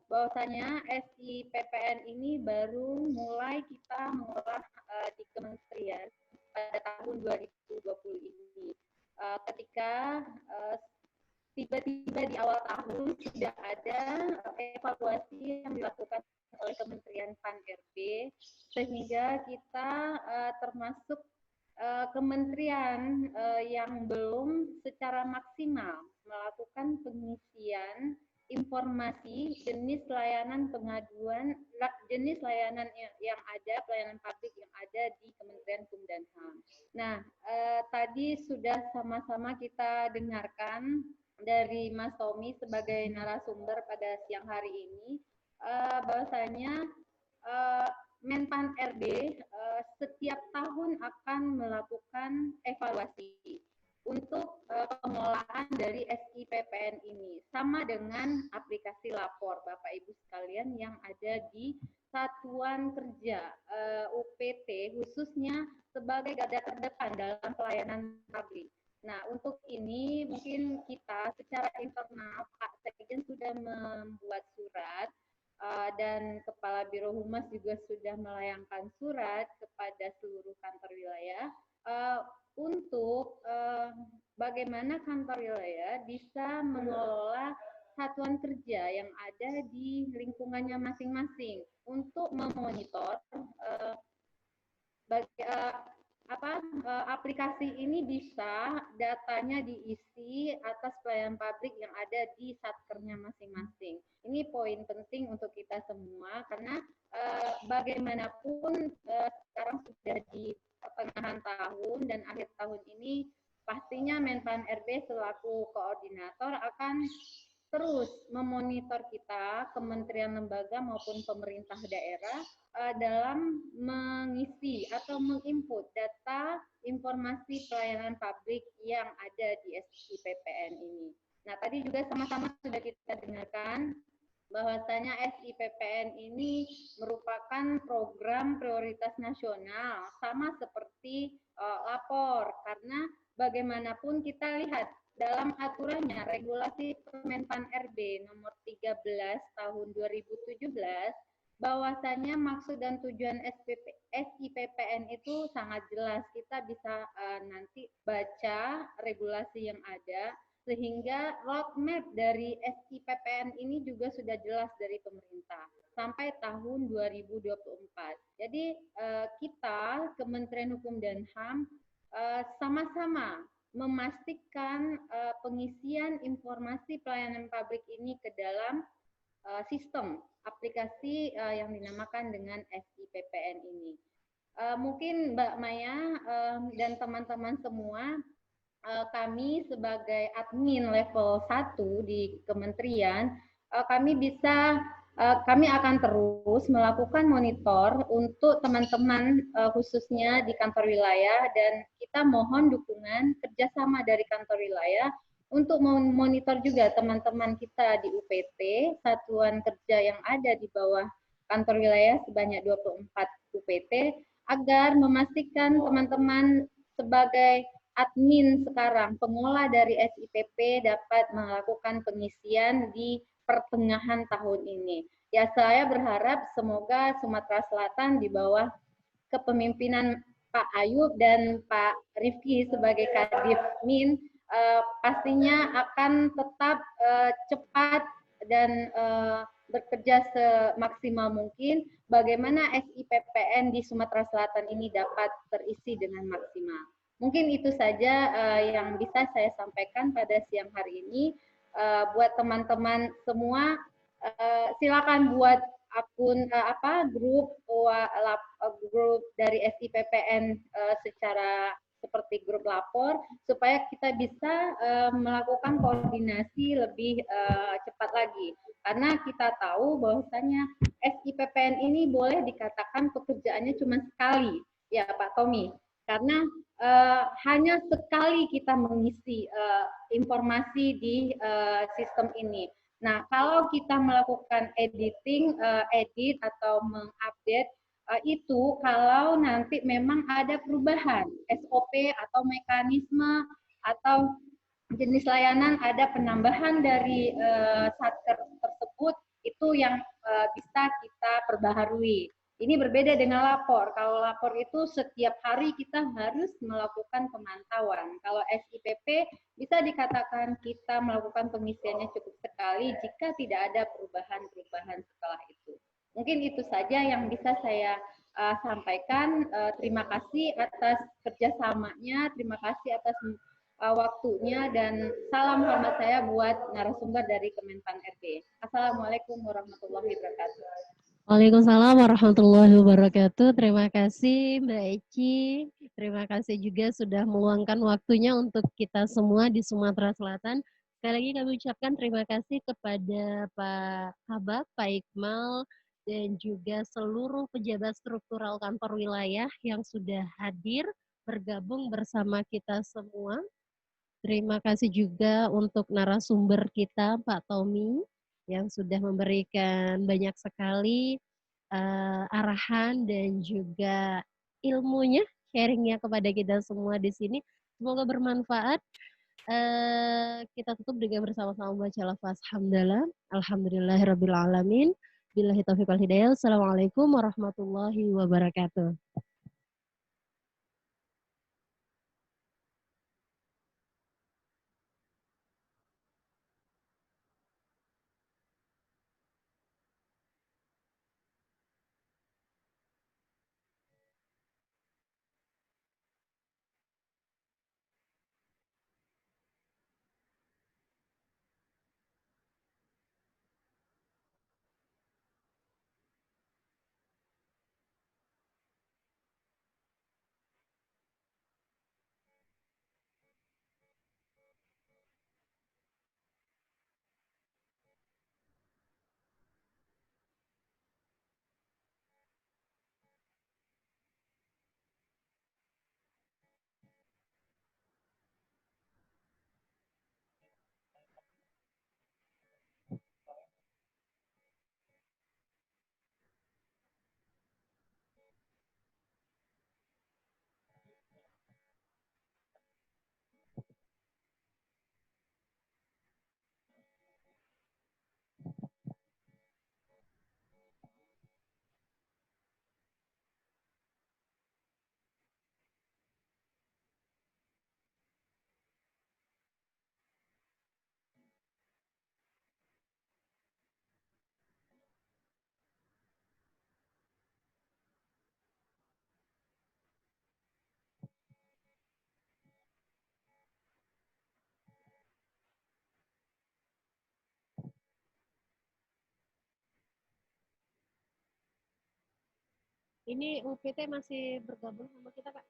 bahwasanya SIPPN ini baru mulai kita mengolah di Kementerian pada tahun 2020 ini. Ketika tiba-tiba di awal tahun sudah ada evaluasi yang dilakukan oleh Kementerian PAN-RB, sehingga kita termasuk kementerian yang belum secara maksimal melakukan pengisian informasi jenis layanan pengaduan, jenis layanan yang ada, pelayanan publik yang ada di Kementerian Hukum dan HAM. Nah, tadi sudah sama-sama kita dengarkan dari Mas Tommy sebagai narasumber pada siang hari ini, bahwasanya Menpan RB setiap tahun akan melakukan evaluasi untuk pengolahan dari SIPPN ini, sama dengan aplikasi lapor Bapak Ibu sekalian yang ada di satuan kerja UPT, khususnya sebagai garda terdepan dalam pelayanan publik. Nah, untuk ini mungkin kita secara internal Pak Sekjen sudah membuat surat dan Kepala Biro Humas juga sudah melayangkan surat kepada seluruh kantor wilayah untuk bagaimana kantor wilayah bisa mengelola satuan kerja yang ada di lingkungannya masing-masing untuk memonitor aplikasi ini bisa datanya diisi atas pelayanan publik yang ada di satkernya masing-masing. Ini poin penting untuk kita semua karena bagaimanapun sekarang sudah di pertengahan tahun dan akhir tahun ini pastinya Menpan RB selaku koordinator akan terus memonitor kita, kementerian lembaga maupun pemerintah daerah dalam mengisi atau menginput data informasi pelayanan publik yang ada di SIPPN ini. Nah, tadi juga sama-sama sudah kita dengarkan bahwasanya SIPPN ini merupakan program prioritas nasional sama seperti lapor, karena bagaimanapun kita lihat dalam aturannya regulasi Kemenpan RB nomor 13 tahun 2017 bahwasanya maksud dan tujuan SIPPN itu sangat jelas. Kita bisa nanti baca regulasi yang ada sehingga roadmap dari SIPPN ini juga sudah jelas dari pemerintah sampai tahun 2024. Jadi kita Kementerian Hukum dan HAM sama-sama memastikan pengisian informasi pelayanan publik ini ke dalam sistem aplikasi yang dinamakan dengan SIPPN ini. Mungkin Mbak Maya dan teman-teman semua, kami sebagai admin level 1 di kementerian, kami akan terus melakukan monitor untuk teman-teman khususnya di kantor wilayah, dan kita mohon dukungan kerjasama dari kantor wilayah untuk memonitor juga teman-teman kita di UPT, satuan kerja yang ada di bawah kantor wilayah sebanyak 24 UPT, agar memastikan teman-teman sebagai admin sekarang, pengelola dari SIPP dapat melakukan pengisian di pertengahan tahun ini. Ya, saya berharap semoga Sumatera Selatan di bawah kepemimpinan Pak Ayub dan Pak Rifki sebagai Kadif Min pastinya akan tetap cepat dan bekerja semaksimal mungkin bagaimana SIPPN di Sumatera Selatan ini dapat terisi dengan maksimal. Mungkin itu saja yang bisa saya sampaikan pada siang hari ini. Buat teman-teman semua, silakan buat akun grup dari SIPPN secara seperti grup lapor supaya kita bisa melakukan koordinasi lebih cepat lagi, karena kita tahu bahwasanya SIPPN ini boleh dikatakan pekerjaannya cuma sekali, ya Pak Tommy, karena hanya sekali kita mengisi informasi di sistem ini. Nah, kalau kita melakukan edit atau mengupdate itu kalau nanti memang ada perubahan SOP atau mekanisme atau jenis layanan, ada penambahan dari satker tersebut, itu yang bisa kita perbaharui. Ini berbeda dengan lapor. Kalau lapor itu setiap hari kita harus melakukan pemantauan. Kalau SIPP bisa dikatakan kita melakukan pengisiannya cukup sekali jika tidak ada perubahan-perubahan setelah itu. Mungkin itu saja yang bisa saya sampaikan. Terima kasih atas kerjasamanya, terima kasih atas waktunya, dan salam hormat saya buat narasumber dari Kemenpan RB. Assalamualaikum warahmatullahi wabarakatuh. Waalaikumsalam warahmatullahi wabarakatuh. Terima kasih Mbak Eci. Terima kasih juga sudah meluangkan waktunya untuk kita semua di Sumatera Selatan. Sekali lagi kami ucapkan terima kasih kepada Pak Kabak, Pak Iqmal, dan juga seluruh pejabat struktural kantor wilayah yang sudah hadir bergabung bersama kita semua. Terima kasih juga untuk narasumber kita, Pak Tommy, yang sudah memberikan banyak sekali arahan dan juga ilmunya, sharingnya kepada kita semua di sini. Semoga bermanfaat. Kita tutup dengan bersama-sama baca lafaz hamdalah. Alhamdulillahirrabbilalamin. Billahi taufiq wal hidayah. Assalamualaikum warahmatullahi wabarakatuh. Ini UPT masih bergabung sama kita, Kak?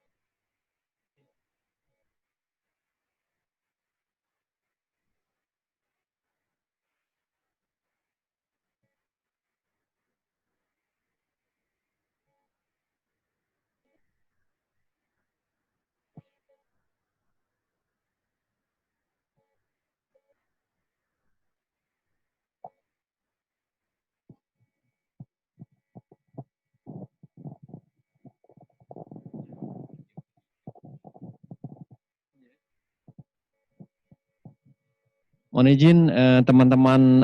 Mohon izin teman-teman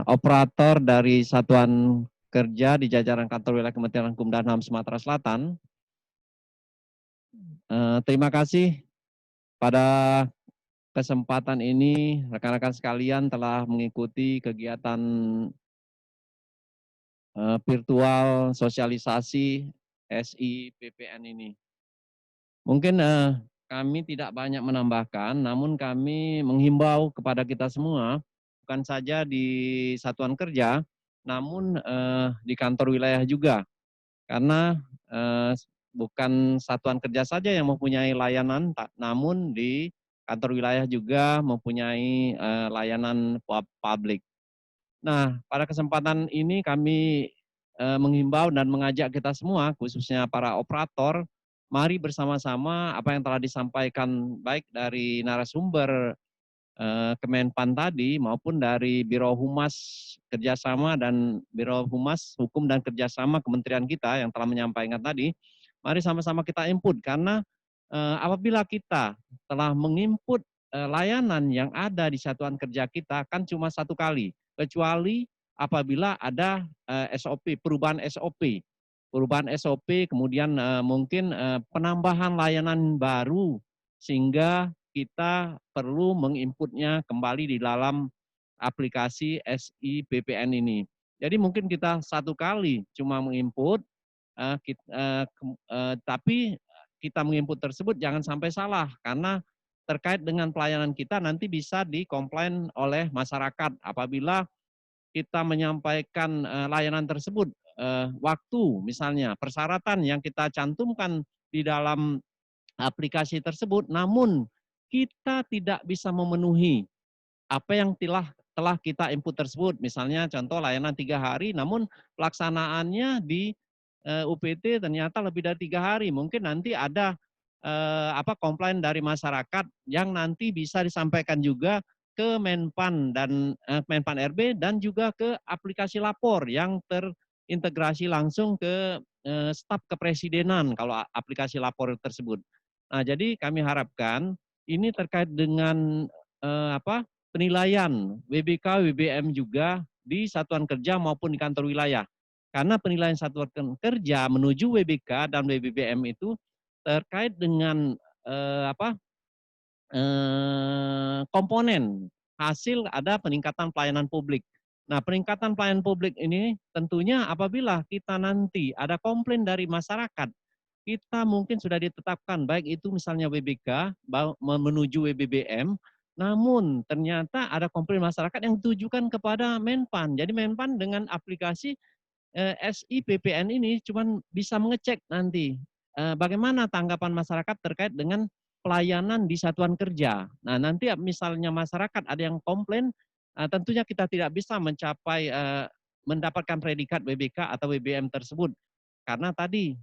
operator dari Satuan Kerja di jajaran Kantor Wilayah Kementerian Hukum dan HAM Sumatera Selatan. Terima kasih pada kesempatan ini rekan-rekan sekalian telah mengikuti kegiatan virtual sosialisasi SIPPN ini. Mungkin kami tidak banyak menambahkan, namun kami menghimbau kepada kita semua, bukan saja di satuan kerja, namun di kantor wilayah juga. Karena bukan satuan kerja saja yang mempunyai layanan, namun di kantor wilayah juga mempunyai layanan publik. Nah, pada kesempatan ini kami menghimbau dan mengajak kita semua, khususnya para operator, mari bersama-sama apa yang telah disampaikan baik dari narasumber Kemenpan tadi maupun dari Biro Humas Kerjasama dan Biro Humas Hukum dan Kerjasama Kementerian kita yang telah menyampaikan tadi, mari sama-sama kita input karena apabila kita telah menginput layanan yang ada di satuan kerja kita kan cuma satu kali, kecuali apabila ada SOP, perubahan SOP. Perubahan SOP, kemudian mungkin penambahan layanan baru sehingga kita perlu menginputnya kembali di dalam aplikasi SIPPN ini. Jadi mungkin kita satu kali cuma menginput, tapi kita menginput tersebut jangan sampai salah karena terkait dengan pelayanan kita nanti bisa dikomplain oleh masyarakat apabila kita menyampaikan layanan tersebut, waktu misalnya persyaratan yang kita cantumkan di dalam aplikasi tersebut, namun kita tidak bisa memenuhi apa yang telah kita input tersebut. Misalnya contoh layanan 3 hari, namun pelaksanaannya di UPT ternyata lebih dari 3 hari. Mungkin nanti ada komplain dari masyarakat yang nanti bisa disampaikan juga ke Menpan dan Menpan RB dan juga ke aplikasi lapor yang terintegrasi langsung ke staf kepresidenan kalau aplikasi lapor tersebut. Nah, jadi kami harapkan ini terkait dengan penilaian WBK, WBM juga di satuan kerja maupun di kantor wilayah. Karena penilaian satuan kerja menuju WBK dan WBBM itu terkait dengan komponen hasil ada peningkatan pelayanan publik. Nah, peningkatan pelayanan publik ini tentunya apabila kita nanti ada komplain dari masyarakat, kita mungkin sudah ditetapkan baik itu misalnya WBK menuju WBBM, namun ternyata ada komplain masyarakat yang ditujukan kepada Menpan. Jadi Menpan dengan aplikasi SIPPN ini cuma bisa mengecek nanti bagaimana tanggapan masyarakat terkait dengan pelayanan di satuan kerja. Nah, nanti misalnya masyarakat ada yang komplain, tentunya kita tidak bisa mencapai mendapatkan predikat WBK atau WBM tersebut. Karena tadi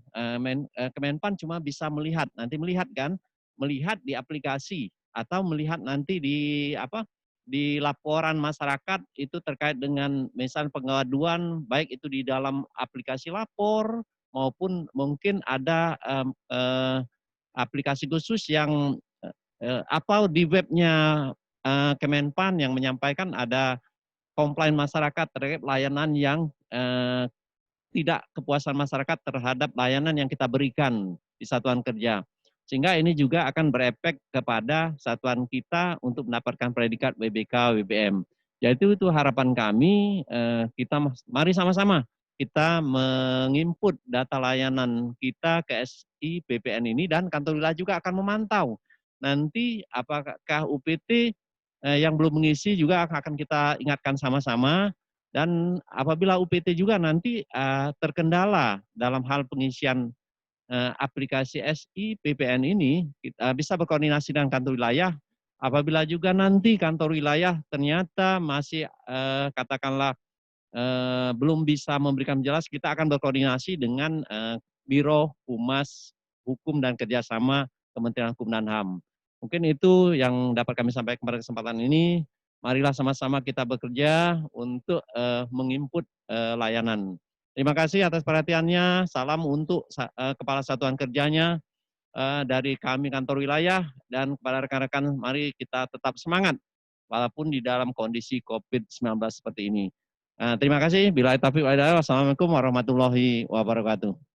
Kemenpan cuma bisa melihat, nanti melihat kan, melihat di aplikasi atau melihat nanti di laporan masyarakat itu terkait dengan misalnya pengaduan baik itu di dalam aplikasi lapor maupun mungkin ada aplikasi khusus yang di webnya Kemenpan yang menyampaikan ada komplain masyarakat terkait layanan yang tidak kepuasan masyarakat terhadap layanan yang kita berikan di satuan kerja. Sehingga ini juga akan berefek kepada satuan kita untuk mendapatkan predikat WBK, WBM. Jadi itu harapan kami, kita mari sama-sama kita menginput data layanan kita ke SIPPN ini dan kantor wilayah juga akan memantau. Nanti apakah UPT yang belum mengisi juga akan kita ingatkan sama-sama Dan apabila UPT juga nanti terkendala dalam hal pengisian aplikasi SI PPN ini, kita bisa berkoordinasi dengan kantor wilayah. Apabila juga nanti kantor wilayah ternyata masih katakanlah belum bisa memberikan jelas, kita akan berkoordinasi dengan Biro Humas Hukum dan Kerjasama Kementerian Hukum dan HAM. Mungkin itu yang dapat kami sampaikan pada kesempatan ini. Marilah sama-sama kita bekerja untuk menginput layanan. Terima kasih atas perhatiannya. Salam untuk Kepala Satuan Kerjanya dari kami kantor wilayah, dan kepada rekan-rekan, mari kita tetap semangat walaupun di dalam kondisi COVID-19 seperti ini. Terima kasih. Bila taufiq wal hidayah. Wassalamualaikum warahmatullahi wabarakatuh.